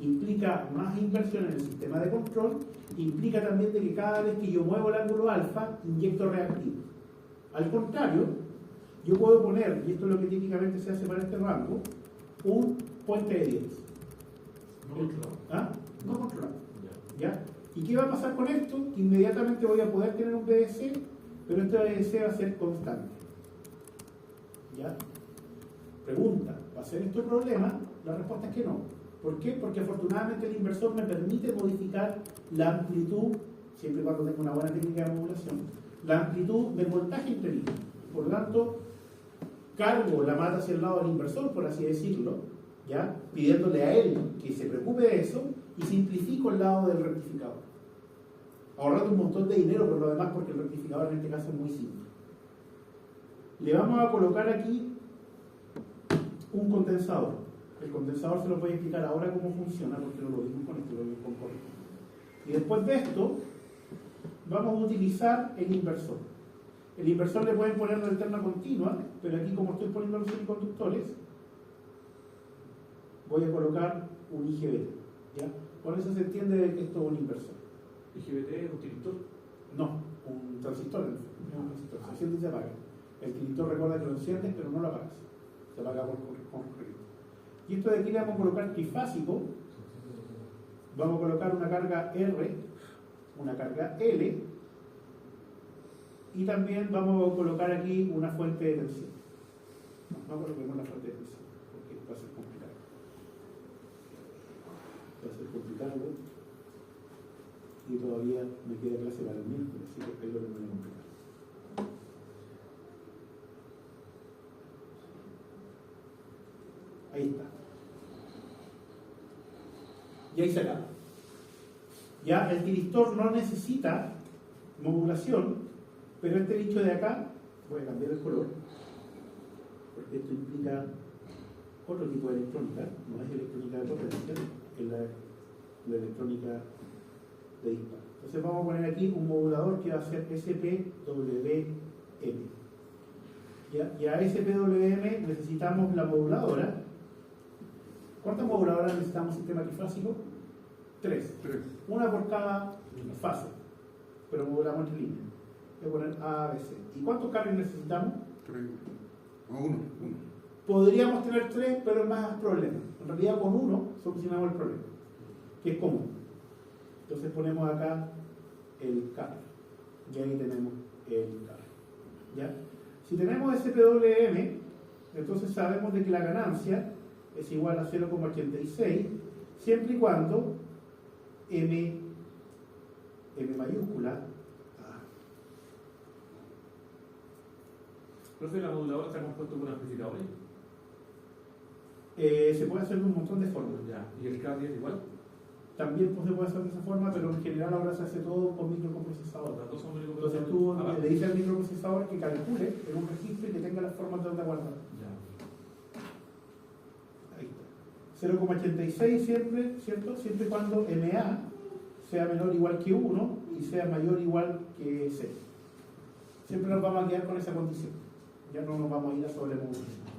implica más inversión en el sistema de control, implica también de que cada vez que yo muevo el ángulo alfa, inyecto reactivo. Al contrario, yo puedo poner, y esto es lo que típicamente se hace para este rango, un puente de 10. No controlado. ¿Ah? No controlado. Ya. ¿Ya? ¿Y qué va a pasar con esto? Que inmediatamente voy a poder tener un BDC, pero este BDC va a ser constante. ¿Ya? Pregunta, ¿va a ser esto el problema? La respuesta es que no. ¿Por qué? Porque afortunadamente el inversor me permite modificar la amplitud, siempre y cuando tenga una buena técnica de modulación, la amplitud del voltaje entre líneas. Por lo tanto, cargo la mata hacia el lado del inversor, por así decirlo, ¿ya? Pidiéndole a él que se preocupe de eso, y simplifico el lado del rectificador, ahorrando un montón de dinero por lo demás, porque el rectificador en este caso es muy simple. Le vamos a colocar aquí un condensador. El condensador se lo voy a explicar ahora cómo funciona, porque no lo vimos con esto, lo vimos con corriente. Y después de esto vamos a utilizar el inversor. El inversor le pueden poner una alterna continua, pero aquí, como estoy poniendo los semiconductores, voy a colocar un IGBT. ¿Ya? Con eso se entiende que esto es un inversor. ¿IGBT es un tiristor? No, un transistor. Un transistor. Se enciende y se apaga. El tiristor, recuerda que lo enciendes, pero no lo apagas. Se apaga con corriente. Y esto de aquí le vamos a colocar trifásico. Vamos a colocar una carga R, una carga L, y también vamos a colocar aquí una fuente de tensión. No coloquemos la fuente de tensión, porque va a ser complicado. Va a ser complicado, y todavía me queda clase para el miércoles, así que ahí lo voy a complicar. Ahí está. Y ahí se acaba. Ya el tiristor no necesita modulación, pero este bicho de acá, voy a cambiar el color, porque esto implica otro tipo de electrónica, no es electrónica de potencia, es la electrónica de disparo. Entonces vamos a poner aquí un modulador que va a ser SPWM. Y a SPWM necesitamos la moduladora. ¿Cuántas moduladoras necesitamos en sistema trifásico? 3. Una por cada fase, pero modulamos entre líneas. Voy a poner A, B, C. ¿Y cuántos carriles necesitamos? 3. O uno. Podríamos tener 3, pero es más problema. En realidad con 1 solucionamos el problema, que es común. Entonces ponemos acá el carro. Y ahí tenemos el carro. ¿Ya? Si tenemos SPWM, entonces sabemos de que la ganancia es igual a 0,86, siempre y cuando M mayúscula A. Profe, ¿la moduladora está compuesta por amplificadores? Se puede hacer de un montón de formas. Ya. ¿Y el K10 igual? También pues, se puede hacer de esa forma, pero en general ahora se hace todo con microprocesador. Las dos son Entonces tú le dices al microprocesador que calcule en un registro y que tenga las formas de donde guardar. Ya. Ahí está. 0,86 siempre, ¿cierto? Siempre y cuando MA sea menor o igual que 1 y sea mayor o igual que 6. Siempre nos vamos a quedar con esa condición. Ya no nos vamos a ir a sobremodulación.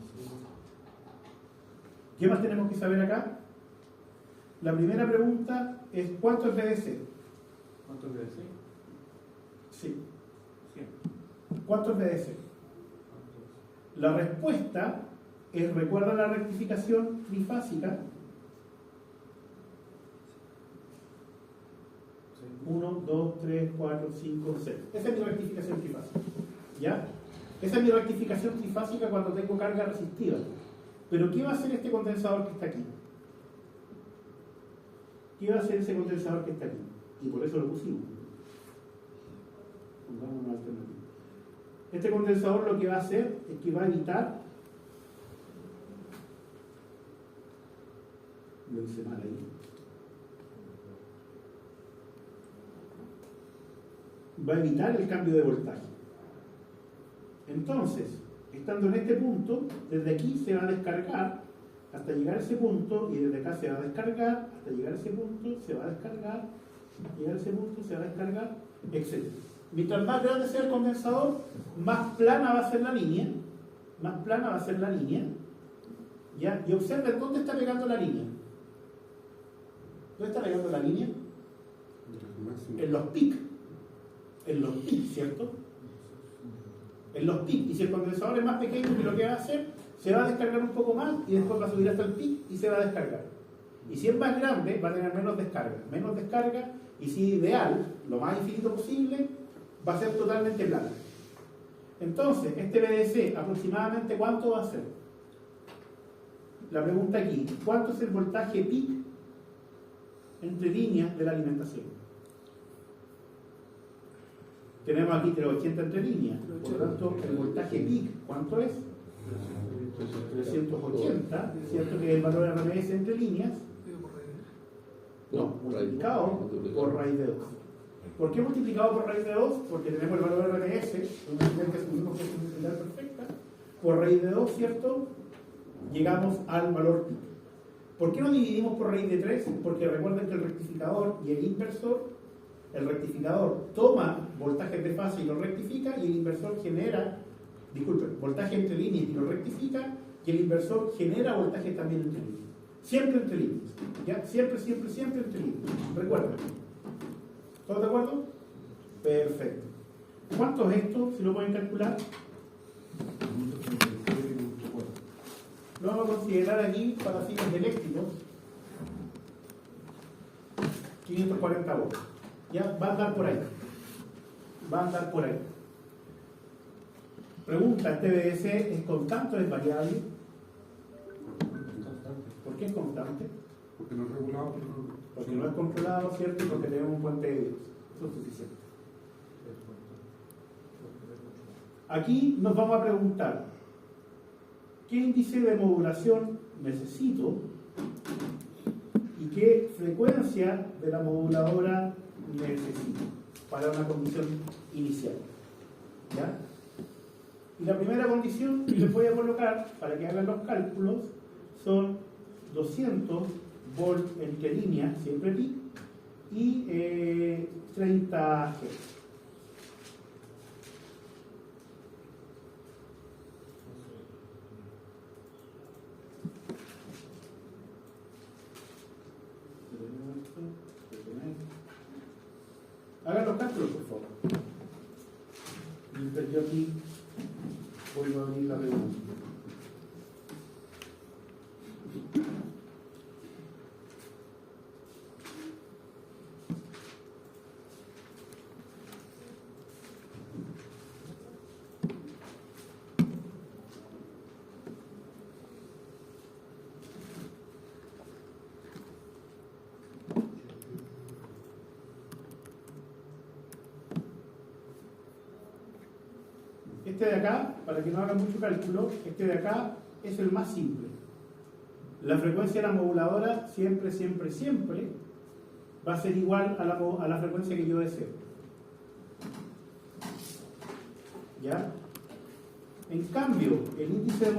¿Qué más tenemos que saber acá? La primera pregunta es ¿cuánto es BDC? ¿Cuánto es BDC? Sí. 100. ¿Cuánto es BDC? La respuesta es, recuerda la rectificación trifásica. 1, 2, 3, 4, 5, 6. Esa es mi rectificación trifásica. ¿Ya? Esa es mi rectificación trifásica cuando tengo carga resistiva. Pero ¿qué va a hacer este condensador que está aquí? ¿Qué va a hacer ese condensador que está aquí? Y por eso lo pusimos. Pongamos una alternativa. Este condensador lo que va a hacer es que va a evitar, lo hice mal ahí, va a evitar el cambio de voltaje. Entonces, estando en este punto, desde aquí se va a descargar hasta llegar a ese punto, y desde acá se va a descargar hasta llegar a ese punto, se va a descargar, llegar a ese punto, se va a descargar, etc. Mientras más grande sea el condensador, más plana va a ser la línea, más plana va a ser la línea, ¿ya? Y observen dónde está pegando la línea. ¿Dónde está pegando la línea? En los pics. En los pics, ¿cierto? En los pics. Y si el condensador es más pequeño, que lo que va a hacer, se va a descargar un poco más y después va a subir hasta el pic y se va a descargar. Y si es más grande, va a tener menos descarga. Menos descarga, y si ideal, lo más infinito posible, va a ser totalmente plano. Entonces, este BDC, aproximadamente, ¿cuánto va a ser? La pregunta aquí, ¿cuánto es el voltaje pic entre líneas de la alimentación? Tenemos aquí 380 entre líneas, por lo tanto, el voltaje pic, ¿cuánto es? 380, ¿cierto? Que es el valor RMS entre líneas. No, multiplicado por raíz de 2. ¿Por qué multiplicado por raíz de 2? Porque tenemos el valor RMS, una secuencia que tuvimos que multiplicar perfecta, por raíz de 2, ¿cierto? Llegamos al valor pic. ¿Por qué no dividimos por raíz de 3? Porque recuerden que el rectificador y el inversor, el rectificador toma voltajes de fase y lo rectifica, y el inversor genera, disculpen, voltaje entre líneas y lo rectifica, y el inversor genera voltaje también entre líneas. Siempre entre líneas. ¿Ya? Siempre, siempre, siempre entre líneas. Recuerden. ¿Todos de acuerdo? Perfecto. ¿Cuánto es esto? Si lo pueden calcular. Lo vamos a considerar aquí para fines eléctricos. 540 volts. ¿Ya? Va a andar por ahí. Va a andar por ahí. Pregunta, ¿este BDC es constante o es variable? ¿Por qué es constante? Porque no es regulado. Porque no es controlado, ¿cierto? Y porque tenemos un puente de Dios. Eso es suficiente. Aquí nos vamos a preguntar, ¿qué índice de modulación necesito y qué frecuencia de la moduladora necesito para una condición inicial? ¿Ya? Y la primera condición que les voy a colocar para que hagan los cálculos son 200 volts entre líneas, siempre pic, y 30 Hz. Hagan los cálculos, por favor. Mientras yo aquí vuelvo a abrir la pregunta. Este de acá, para que no hagan mucho cálculo, este de acá es el más simple. La frecuencia de la moduladora siempre va a ser igual a la frecuencia que yo deseo. ¿Ya? En cambio, el índice de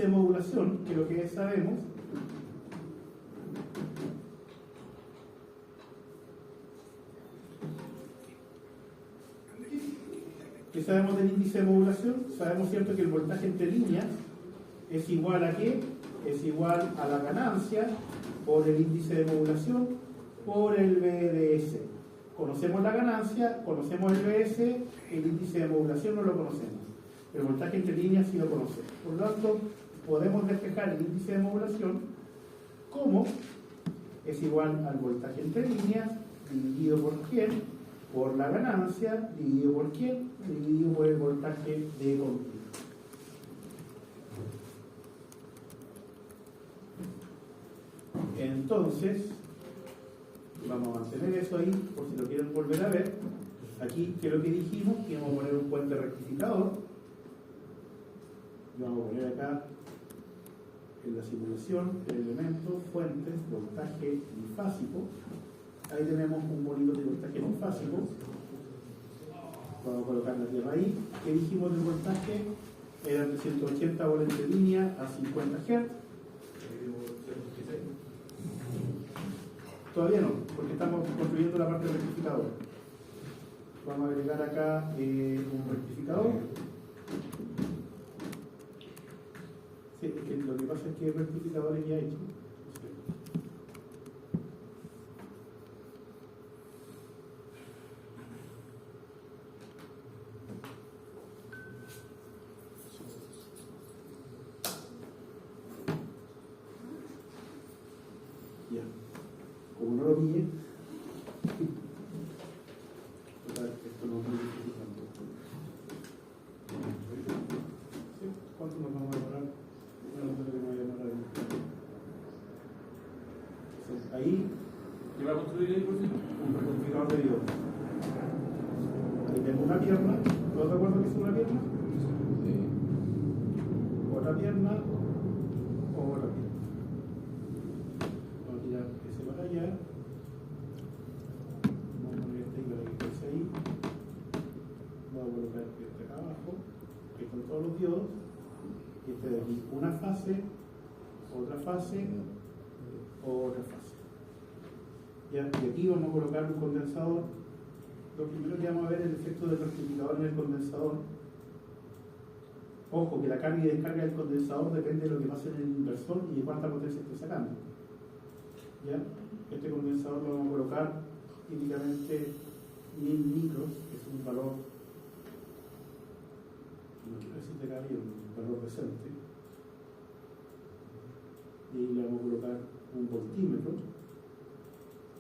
modulación, que lo que sabemos, ¿qué sabemos del índice de modulación? Sabemos, ¿cierto?, que el voltaje entre líneas es igual a ¿qué? Es igual a la ganancia por el índice de modulación por el BDS. Conocemos la ganancia, conocemos el BS, el índice de modulación no lo conocemos. El voltaje entre líneas sí lo conocemos. Por lo tanto, podemos despejar el índice de modulación como es igual al voltaje entre líneas dividido por quién, por la ganancia, dividido por quién, dividido por el voltaje de continuo. Entonces, vamos a mantener eso ahí, por si lo quieren volver a ver. Aquí, ¿qué es lo que dijimos? Que íbamos a poner un puente rectificador. Y vamos a poner acá, en la simulación, el elemento, fuentes, voltaje bifásico. Ahí tenemos un bonito de voltaje bifásico. Vamos a colocar la tierra ahí. ¿Qué dijimos del voltaje? Eran de 180 volts de línea a 50 Hz. Todavía no, porque estamos construyendo la parte del rectificador. Vamos a agregar acá un rectificador. Sí, es que lo que pasa es que el rectificador es ya hecho. Ya. Como no lo pille, esto no puede ir tanto. ¿Sí? ¿Cuánto nos vamos a demorar? Bueno, no sé que me voy a demorar. Entonces, ahí, ¿Qué va a construir ahí por sí? un rectificador de diodos. Ahí tengo una pierna. ¿Todos de acuerdo que es una pierna? Otra pierna. Otra pierna. Vamos a tirar ese para allá. Vamos a poner este y para que quede ahí. Vamos a colocar este acá abajo, que con todos los diodos. Y este de aquí, una fase, otra fase, otra fase. Ya, y aquí vamos a colocar un condensador. Lo primero que vamos a ver es el efecto del rectificador en el condensador. Ojo, que la carga y descarga del condensador depende de lo que pase en el inversor y de cuánta potencia esté sacando. ¿Ya? Este condensador lo vamos a colocar típicamente 1000 micros, que es un valor, no quiero decir de cada día, un valor decente. Y ahí le vamos a colocar un voltímetro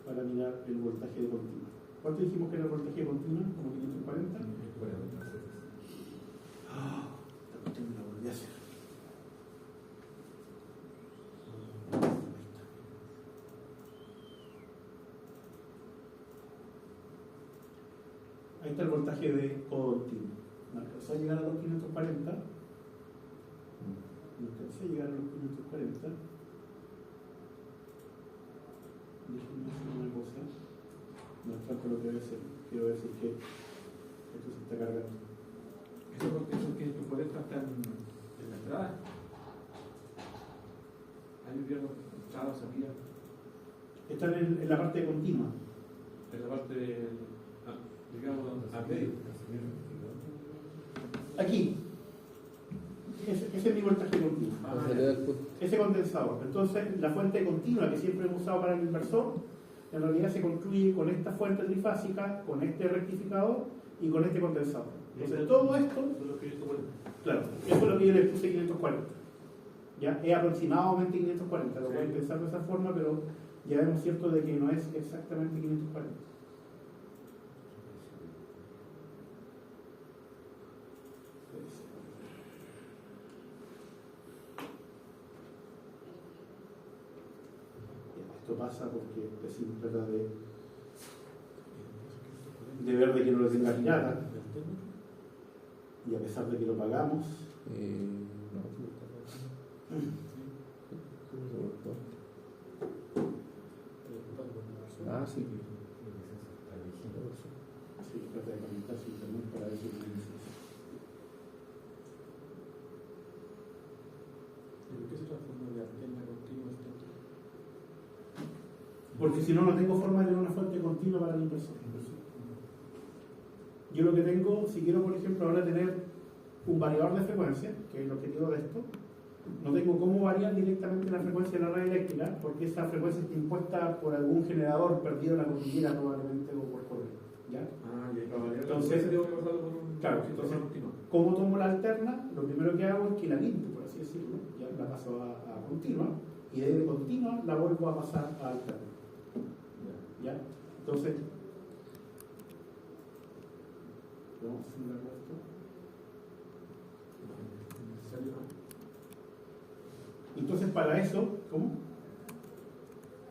para mirar el voltaje de continuo. ¿Cuánto dijimos que era el voltaje de continuo? ¿Como 540? Esta cuestión me la volví a hacer. Ahí está el voltaje de continuo. No alcanzó a llegar a los 540. No alcanzó a llegar a los 540. Déjenme hacer una cosa. No es tanto lo que debe ser. Quiero decir que esto se está cargando. Eso porque esos 540 están en la entrada. Hay un viernes, sábado, salida. Están en la parte continua. En la parte, digamos, a medio. Aquí. Ese es mi voltaje continuo. Ese condensador. Entonces, la fuente continua que siempre hemos usado para el inversor, en realidad se construye con esta fuente trifásica, con este rectificador y con este condensador. Entonces, todo esto, claro, eso es lo que yo le puse 540. ¿Ya? Es aproximadamente 540, lo pueden pensar de esa forma, pero ya vemos cierto de que no es exactamente 540. Esto pasa porque es trata de ver de que no lo tenga pirata. Y a pesar de que lo pagamos, No, sí, está bien. Ah, sí. sí, trata de conectar su internet para ver si tiene licencia. ¿En qué se transforma de antena continua esto? Porque si no, no tengo forma de tener una fuente continua para el inversor. Yo lo que tengo, si quiero, por ejemplo, ahora tener un variador de frecuencia, que es el objetivo de esto, no tengo cómo variar directamente la frecuencia de la red eléctrica, porque esa frecuencia está impuesta por algún generador perdido en la cordillera probablemente o por correo. ¿Ya? Ah, ya, para variar Entonces, tengo que pasarlo por un claro, sistema entonces, continuo. ¿cómo tomo la alterna? Lo primero que hago es que la limpio, por así decirlo, ya la paso a continua, y de continua la vuelvo a pasar a alterna. Ya. ¿Ya? Entonces, vamos a hacer esto. ¿Necesario? Entonces, para eso, ¿cómo?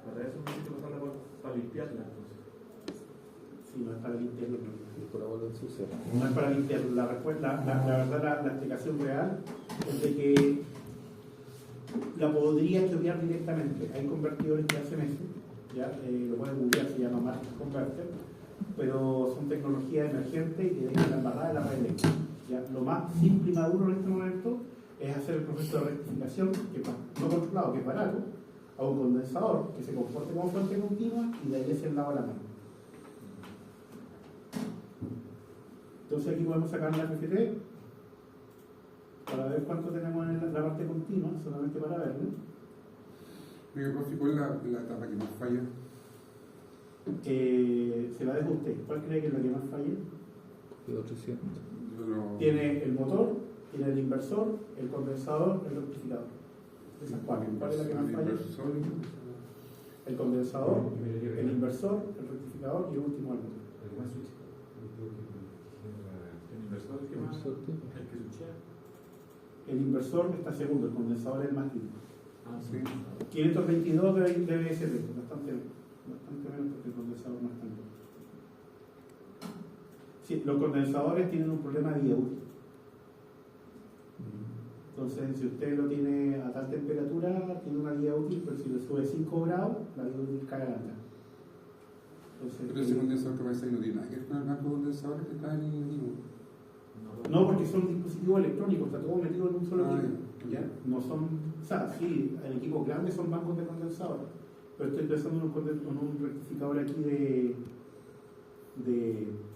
Para eso necesito pasarla para limpiarla. Entonces. Si no es para limpiarlo, Por la vuelta ensucia. no es para limpiarlo. La verdad, la explicación real es de que la podría estudiar directamente. Hay convertidores que hacen eso, ya lo pueden googlear, se llama Market Converter, pero son tecnologías emergentes y que dejan la embarrada de la red eléctrica. ¿Ya? Lo más simple y maduro en este momento es hacer el proceso de rectificación, que es no controlado, que es barato, a un condensador que se comporte como fuente continua y de ahí es el lado a la mano. Entonces aquí podemos sacar la FFT para ver cuánto tenemos en la parte continua, solamente para verlo. Oiga, profe, ¿cuál es la etapa que más falla? Se la dejo a usted. ¿Cuál cree que es la que más falla? Quedó 300. Tiene el motor, tiene el inversor, el condensador, el rectificador. Esas cuatro. ¿Cuál es la que más falla? El condensador, el inversor, el rectificador y el último el motor. El inversor es que más. El que switchea. El inversor está segundo, el condensador es el más lindo. Ah, Sí. 522 debe ser bastante menos porque el condensador no es tan bueno. Sí, los condensadores tienen un problema de vida útil. Entonces, si usted lo tiene a tal temperatura, tiene una vida útil, pero si le sube 5 grados, la vida útil cae a la mitad. Pero ese condensador que aparece ahí no tiene nada que ver con el banco condensador que está en el mismo. No, porque son dispositivos electrónicos, está todo metido en un solo Ah, equipo. ¿Ya? No son, o sea, sí, en equipos grandes son bancos de condensadores, pero estoy pensando en un rectificador aquí de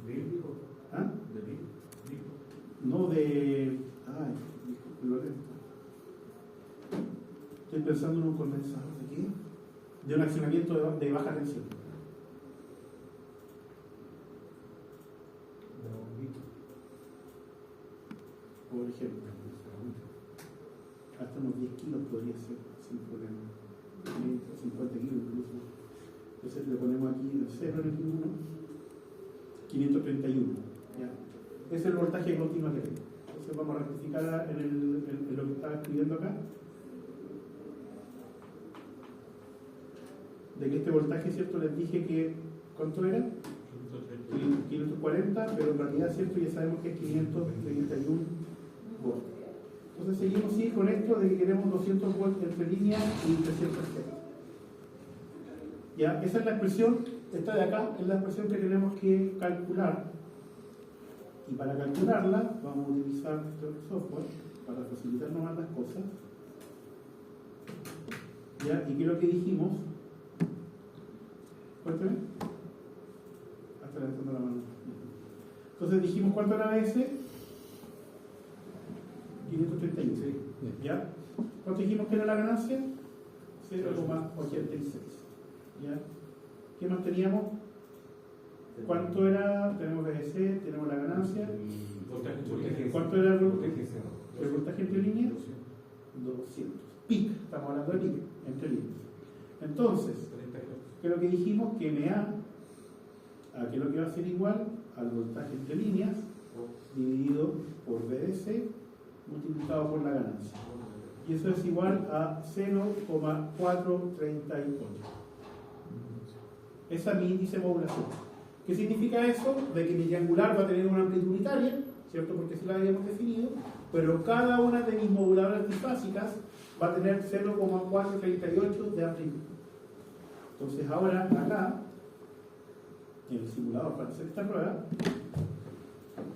¿Bíblico? ¿ah? ¿De bíblico? No de. Ay, disculpe, Lorenzo. Estoy pensando en un condensador de aquí, de un accionamiento de baja tensión. Por ejemplo, hasta unos 10 kilos podría ser sin problema, 50 kilos incluso. Entonces le ponemos aquí el 0 en el 1, 531. ¿Ya? Ese es el voltaje continuo que tengo. Entonces vamos a rectificar en lo que estaba escribiendo acá. De que este voltaje, ¿cierto? Les dije que, ¿cuánto era? 540, pero en realidad, ¿cierto? Ya sabemos que es 531 volts. Entonces seguimos sí con esto de que queremos 200 volts entre línea y 300 Hz. Ya, esa es la expresión, esta de acá es la expresión que tenemos que calcular. Y para calcularla vamos a utilizar este software para facilitarnos más las cosas. ¿Ya? ¿Y qué es lo que dijimos? Cuéntame. Hasta levantando la mano. Entonces dijimos cuánto era ese. 531. Sí. ¿Ya? ¿Cuánto dijimos que era la ganancia? 0,86. ¿Ya? ¿Qué más teníamos? ¿Cuánto era? Tenemos BGC, tenemos la ganancia. ¿Cuánto era el voltaje entre líneas? 200. PIC, estamos hablando de PIC, entre líneas. Entonces, ¿qué es lo que dijimos? Que MA, ¿qué es lo que va a ser igual? Al voltaje entre líneas, dividido por BDC, multiplicado por la ganancia. Y eso es igual a 0,438. Esa es mi índice de población. ¿Qué significa eso? De que mi triangular va a tener una amplitud unitaria, ¿cierto? Porque así la habíamos definido, pero cada una de mis moduladoras trifásicas va a tener 0,438 de amplitud. Entonces ahora acá, en el simulador para hacer esta prueba,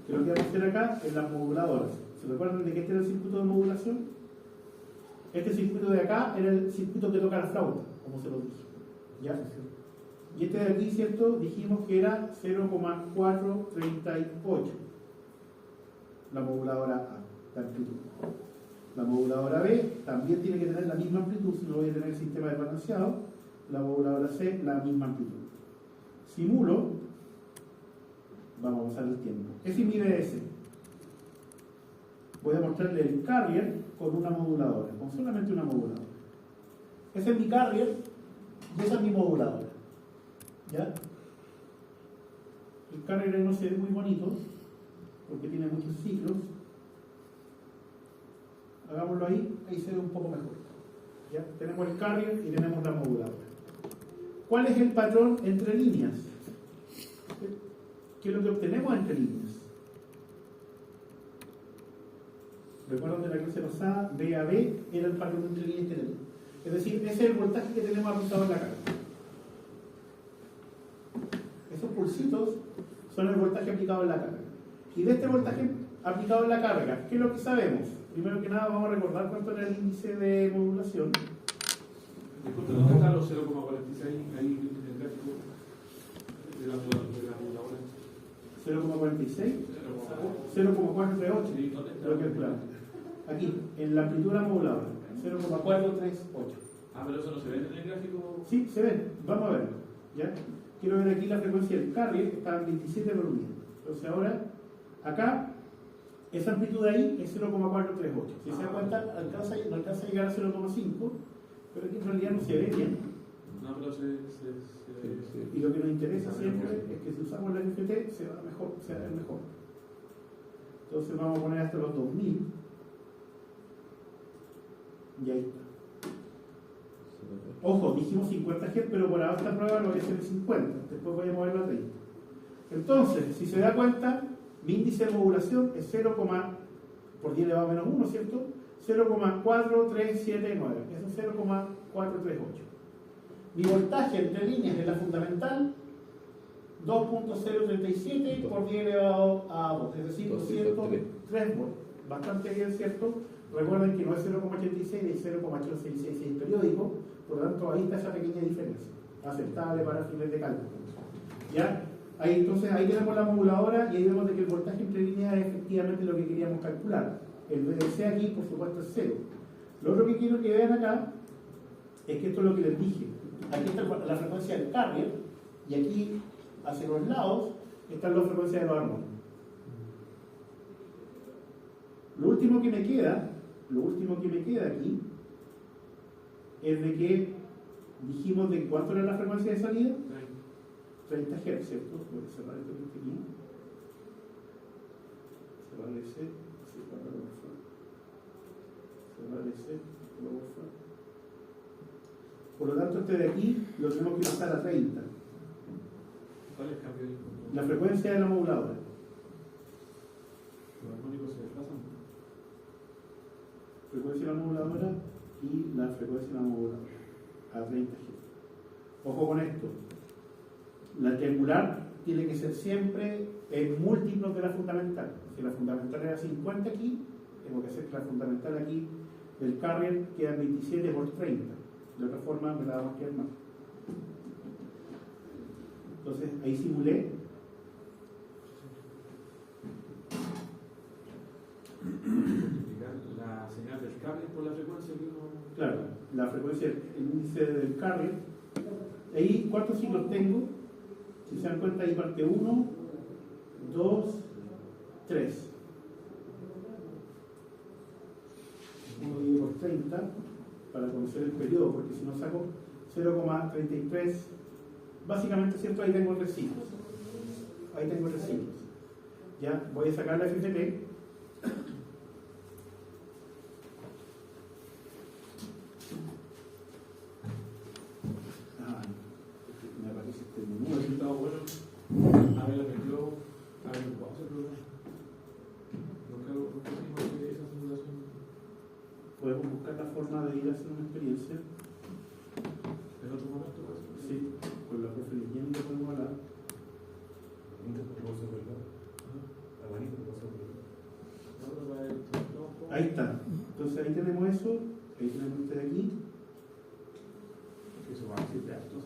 ¿qué es lo que vamos a hacer acá? En las moduladoras. ¿Se recuerdan de que este era el circuito de modulación? Este circuito de acá era el circuito que toca la flauta, como se lo dije. ¿Ya? Y este de aquí, ¿cierto? Dijimos que era 0,438. La moduladora A, la amplitud. La moduladora B también tiene que tener la misma amplitud, si no voy a tener el sistema desbalanceado. La moduladora C, la misma amplitud. Simulo, vamos a pasar el tiempo. Ese es mi BS. Voy a mostrarle el carrier con una moduladora, con solamente una moduladora. Ese es mi carrier y esa es mi moduladora. ¿Ya? El carrier no se ve muy bonito porque tiene muchos ciclos. Hagámoslo ahí se ve un poco mejor. ¿Ya? Tenemos el carrier y tenemos la moduladora. ¿Cuál es el patrón entre líneas? ¿Qué es lo que obtenemos entre líneas? Recuerdan de la clase pasada, B a B era el patrón entre líneas que tenemos. Es decir, ese es el voltaje que tenemos aplicado en la carga. Esos pulsitos son el voltaje aplicado en la carga. Y de este voltaje aplicado en la carga, ¿qué es lo que sabemos? Primero que nada vamos a recordar cuánto era el índice de modulación. Disculpe, ¿dónde están los 0,46 ahí en el gráfico de la moduladora? 0,46, 0,438. Sí, ¿dónde está? Creo que es claro. Aquí, en la amplitud de la moduladora, 0,438. Ah, pero eso no se ve en el gráfico. Sí, se ve. Vamos a verlo. ¿Ya? Quiero ver aquí la frecuencia del carrier, que está en 27 por unidad. Entonces ahora, acá, esa amplitud de ahí es 0,438. Si se da cuenta, no alcanza a llegar a 0,5, pero aquí en realidad no se ve bien. No, pero Y lo que nos interesa siempre es que si usamos la NFT se va mejor, se va a ver mejor. Entonces vamos a poner hasta los 2000. Y ahí está. Ojo, dijimos 50 Hz, pero por ahora esta prueba lo voy a hacer en 50. Después voy a moverlo a 30. Entonces, si se da cuenta, mi índice de modulación es 0, por 10 elevado a menos 1, ¿cierto? 0,4379. Eso es 0,438. Mi voltaje entre líneas de la fundamental, 2.037 por 10 elevado a 2. Es decir, 203 volts. Bastante bien, ¿cierto? Recuerden que no es 0,86, es 0,8666 periódico, por lo tanto ahí está esa pequeña diferencia, aceptable para fines de cálculo. ¿Ya? Ahí, entonces ahí tenemos la moduladora y ahí vemos de que el voltaje entre líneas es efectivamente lo que queríamos calcular. El VDC aquí, por supuesto, es 0. Lo otro que quiero que vean acá es que esto es lo que les dije. Aquí está la frecuencia del carrier y aquí, hacia los lados, están las frecuencias de los armónicos. Lo último que me queda aquí es de que dijimos de cuánto era la frecuencia de salida. 30 Hz, ¿cierto? Voy a cerrar esto que tenía. Cerrar ese, cerrar ese, por lo tanto, este de aquí lo tenemos que pasar a 30. ¿Cuál es el cambio? La frecuencia de la moduladora. Los armónicos se desplazan. Frecuencia de la moduladora y la frecuencia de la moduladora a 30 Hz. Ojo con esto. La triangular tiene que ser siempre en múltiplos de la fundamental. Si la fundamental era 50 aquí, tengo que hacer que la fundamental aquí del carrier queda en 27 por 30. De otra forma me la vamos a quedar más. Entonces ahí simulé. La señal del cable por la frecuencia que uno... Claro, la frecuencia, el índice del carrier. Ahí, ¿cuántos ciclos tengo? Si se dan cuenta, ahí parte 1, 2, 3. 1 dividido por 30 para conocer el periodo, porque si no saco 0,33, básicamente, ¿cierto? Ahí tengo 3 ciclos. Ahí tengo 3 ciclos. Ya, voy a sacar la FTP. Me aparece este menú. ¿El resultado bueno? buscar la forma de ir a hacer una experiencia. En otro momento, pues. Sí, con la profe Leyenda podemos hablar. Ahí está. Entonces ahí tenemos eso, ahí tenemos este de aquí. Eso va a ser de actos.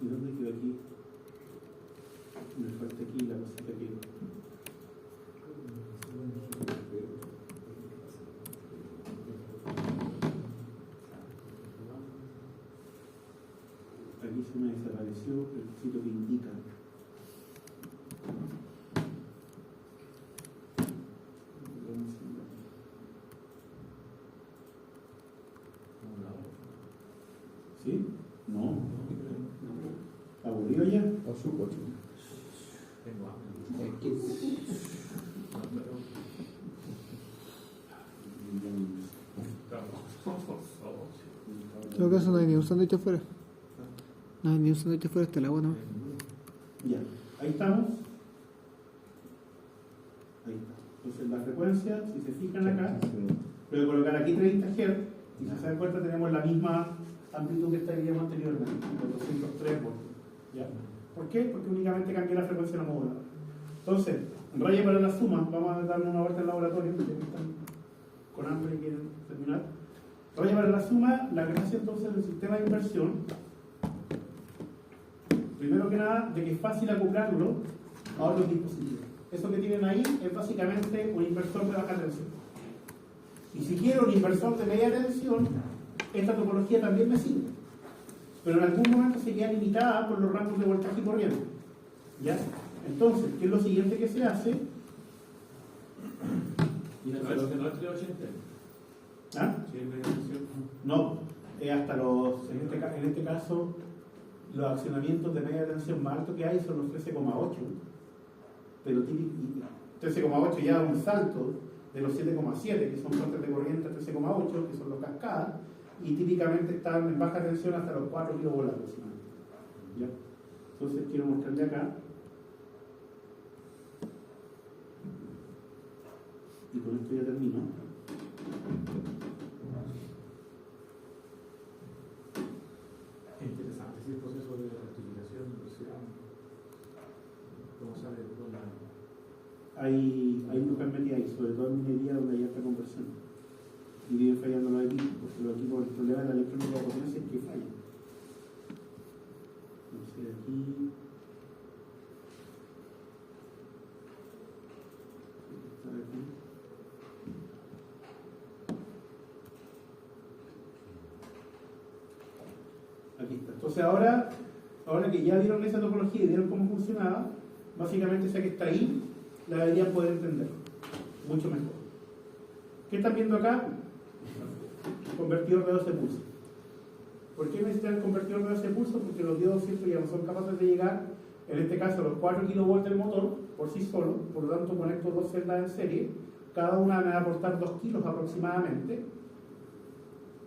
¿Y dónde quedó aquí? Me falta aquí la cosita que... Aquí se me desapareció el sitio que indica. ¿Sí? No. ¿Aburrido ya? O su coche. Tengo hambre. En todo caso no hay ni un sándwich afuera. No hay ni un sándwich afuera, está el agua, ¿no? Ya, ahí estamos. Ahí está. Entonces la frecuencia, si se fijan acá, voy a colocar aquí 30 Hz y si se dan cuenta tenemos la misma amplitud que estaríamos anteriormente, 203 voltios. ¿Ya? ¿Por qué? Porque únicamente cambié la frecuencia no modulada. Entonces, raya para la suma, vamos a darle una vuelta al laboratorio, ya que están con hambre y quieren terminar. Raya para la suma, la gracia entonces del sistema de inversión, primero que nada, de que es fácil acoplarlo a otros dispositivos. Eso que tienen ahí es básicamente un inversor de baja tensión. Y si quiero un inversor de media tensión, esta topología también me sirve. Pero en algún momento se queda limitada por los rangos de voltaje y corriente. ¿Ya? Entonces, ¿qué es lo siguiente que se hace? No es 380. ¿Ah? Sí, es media tensión. No, hasta los, en este caso, los accionamientos de media tensión más altos que hay son los 13,8. Pero 13,8 ya da un salto de los 7,7, que son fuentes de corriente, a 13,8, que son los cascadas, y típicamente están en baja tensión hasta los 4 kV aproximadamente. ¿Ya? Entonces quiero mostrarle acá. Y con esto ya termino. Es interesante, sí, el proceso de rectificación, cómo sale con la... Hay muchas metidas ahí, sobre todo en minería donde hay alta conversión. Y vienen fallando los equipos, porque los equipos, el problema de la electrónica de potencia es que fallan. Entonces aquí... Aquí está. Entonces ahora que ya vieron esa topología y vieron cómo funcionaba, básicamente esa que está ahí, la deberían poder entender mucho mejor. ¿Qué están viendo acá? Convertidor de 12 pulsos. ¿Por qué necesitan el convertidor de 12 pulsos? Porque los diodos siempre ya no son capaces de llegar, en este caso, a los 4 kV del motor por sí solo, por lo tanto conecto dos celdas en serie, cada una me va a aportar 2 kilos aproximadamente,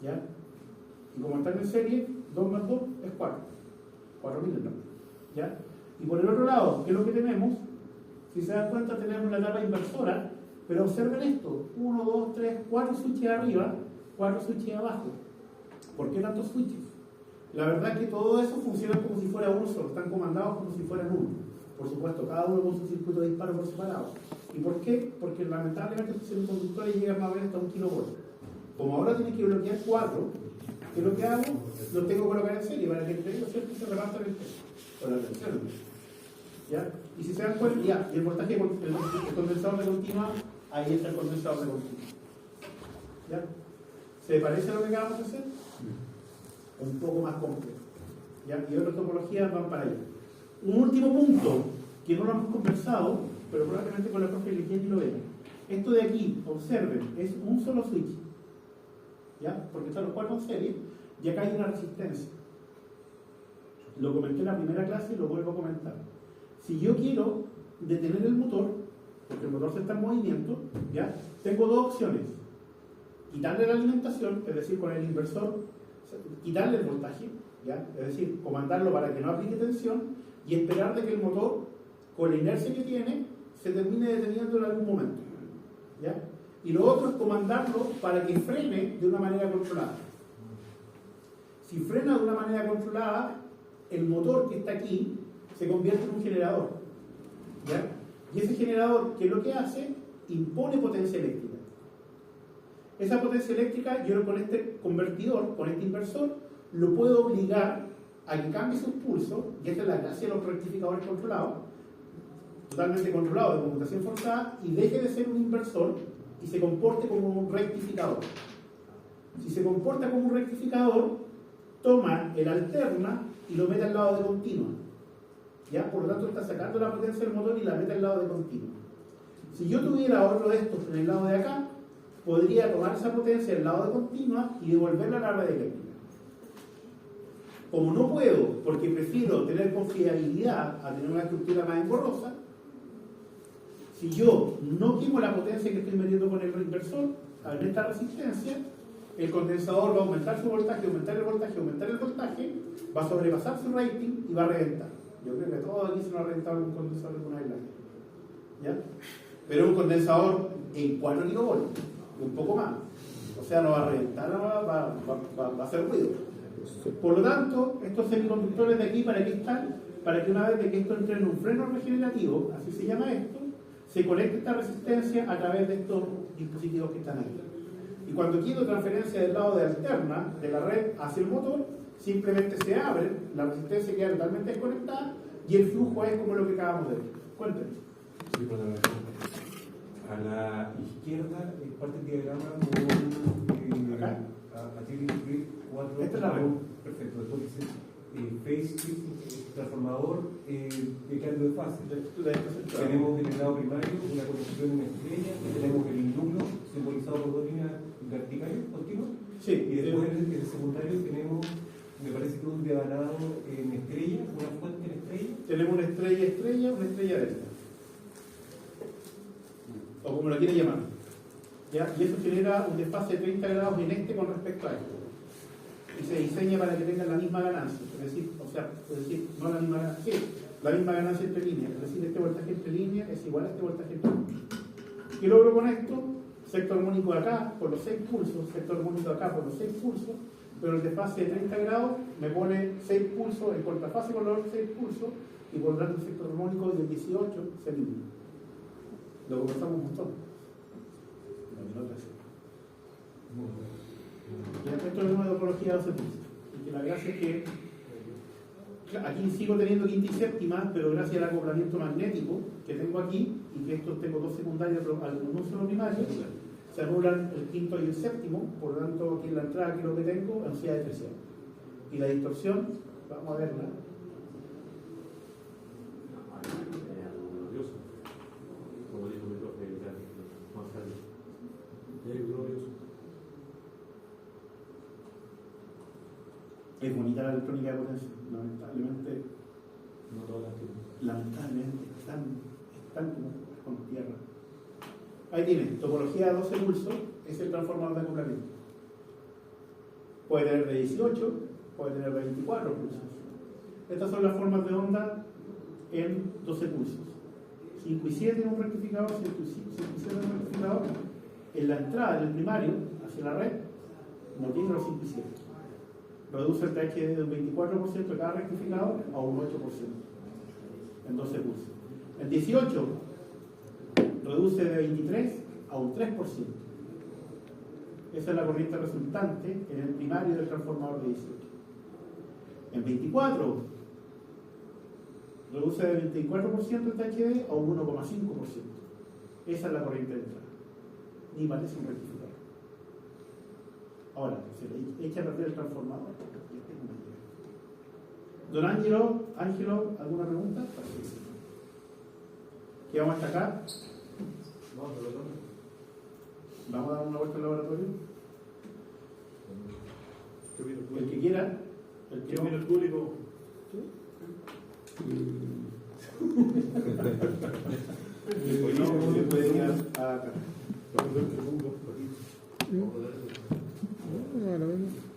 ¿ya? Y como están en serie, 2 más 2 es 4, 4000 ¿no? ¿Ya? Y por el otro lado, ¿qué es lo que tenemos? Si se dan cuenta, tenemos la etapa inversora, pero observen esto: 1, 2, 3, 4 switches arriba, 4 switches abajo. ¿Por qué tantos switches? La verdad es que todo eso funciona como si fuera uno solo, están comandados como si fueran uno. Por supuesto, cada uno con su circuito de disparo por separado. ¿Y por qué? Porque lamentablemente estos semiconductores llegan más o menos hasta 1 kV. Como ahora tienen que bloquear 4, ¿qué es lo que hago? Los tengo que colocar en serie para que entre ellos siempre se repartan el peso. Con la tensión. ¿Ya? Y si se dan cuenta, ya, y el voltaje, el condensador de continua, ahí está el condensador de continua. ¿Ya? ¿Se parece a lo que acabamos de hacer? Un poco más complejo. ¿Ya? Y otras topologías van para allá. Un último punto, que no lo hemos conversado, pero probablemente con la profe Ligendi lo vean. Esto de aquí, observen, es un solo switch. ¿Ya? Porque están los 4 en serie, y acá hay una resistencia. Lo comenté en la primera clase y lo vuelvo a comentar. Si yo quiero detener el motor, porque el motor se está en movimiento, ¿ya? Tengo dos opciones: quitarle la alimentación, es decir, con el inversor, quitarle el voltaje, ¿ya? Es decir, comandarlo para que no aplique tensión y esperar de que el motor, con la inercia que tiene, se termine deteniendo en algún momento. ¿ya? Y lo otro es comandarlo para que frene de una manera controlada. Si frena de una manera controlada, el motor que está aquí se convierte en un generador, ¿ya? Y ese generador, ¿qué es lo que hace? Impone potencia eléctrica. Esa potencia eléctrica, yo con este convertidor, con este inversor, lo puedo obligar a que cambie sus pulsos, y esta es la gracia de los rectificadores controlados, totalmente controlados de conmutación forzada, y deje de ser un inversor y se comporte como un rectificador. Si se comporta como un rectificador, toma el alterna y lo mete al lado de continua. ¿Ya? Por lo tanto, está sacando la potencia del motor y la mete al lado de continua. Si yo tuviera otro de estos en el lado de acá, podría tomar esa potencia del lado de continua y devolverla a la red eléctrica. Como no puedo, porque prefiero tener confiabilidad a tener una estructura más engorrosa, si yo no quemo la potencia que estoy metiendo con el inversor, al esta resistencia, el condensador va a aumentar su voltaje, aumentar el voltaje, va a sobrepasar su rating y va a reventar. Yo creo que todos aquí se nos ha reventado un condensador alguna vez, ¿ya? Pero un condensador en 4 kilovolts, un poco más. O sea, no va a reventar, va a hacer ruido. Por lo tanto, estos semiconductores de aquí, ¿para qué están? Para que una vez de que esto entre en un freno regenerativo, así se llama esto, se conecte esta resistencia a través de estos dispositivos que están aquí. Y cuando quiero transferencia del lado de alterna de la red hacia el motor, simplemente se abre, la resistencia queda totalmente desconectada y el flujo es como lo que acabamos de ver. Cuéntenme. Sí, bueno, a la izquierda es parte del diagrama con ¿Acá? aquí dice 4. Esta es la red. Perfecto, después dice phase shift, transformador de cambio de fase. Tenemos del lado primario una conexión en estrella, tenemos el indugno simbolizado por dos líneas verticales continuas. Sí, Y después en el secundario tenemos, me parece que un devanado en estrella, una fuente en estrella. tenemos una estrella, una estrella delta. O como lo quieren llamar. ¿Ya? Y eso genera un desfase de 30 grados en este con respecto a esto. Y se diseña para que tengan la misma ganancia. Es decir, no la misma ganancia, sí, la misma ganancia entre líneas. Es decir, este voltaje entre líneas es igual a este voltaje entre líneas. ¿Qué logro con esto? Sector armónico de acá por los 6 pulsos, sector armónico de acá por los 6 pulsos, pero el desfase de 30 grados me pone 6 pulsos, el contrafase con los 6 pulsos, y por lo tanto el sector armónico de 18 se elimina. Lo conversamos un montón. Y esto es una topología de 12 pulsos. Y que la gracia es que aquí sigo teniendo quinta y séptima, pero gracias al acoplamiento magnético que tengo aquí, y que estos tengo dos secundarios al un solo primario, se anulan el quinto y el séptimo, por lo tanto aquí en la entrada, que es lo que tengo, velocidad de presión. Y la distorsión, vamos a verla. Glorioso. Como dijo mi profe, más tarde. Es glorioso. Es bonita la electrónica de potencia, lamentablemente. No todas las que. Lamentablemente están como con tierra. Ahí tienen, topología de 12 pulsos, es el transformador de acoplamiento. Puede tener de 18, puede tener de 24 pulsos. Estas son las formas de onda en 12 pulsos. 5 y 7 en un rectificador, 5 y 7 en un rectificador. En la entrada del primario hacia la red no tiene los 5 y 7. Reduce el THD de un 24% de cada rectificador a un 8% en 12 pulsos. En 18 reduce de 23 a un 3%. Esa es la corriente resultante en el primario del transformador de 18. En 24 reduce de 24% el THD a un 1,5%. Esa es la corriente de entrada. Ni parece un rectificador. Ahora, se le echa a perder el transformador. Don Ángelo, ¿alguna pregunta? ¿Qué vamos hasta acá? ¿Vamos a dar una vuelta al laboratorio? El que quiera. El que viene el público. Hoy no, se puede ir acá. No, no, no.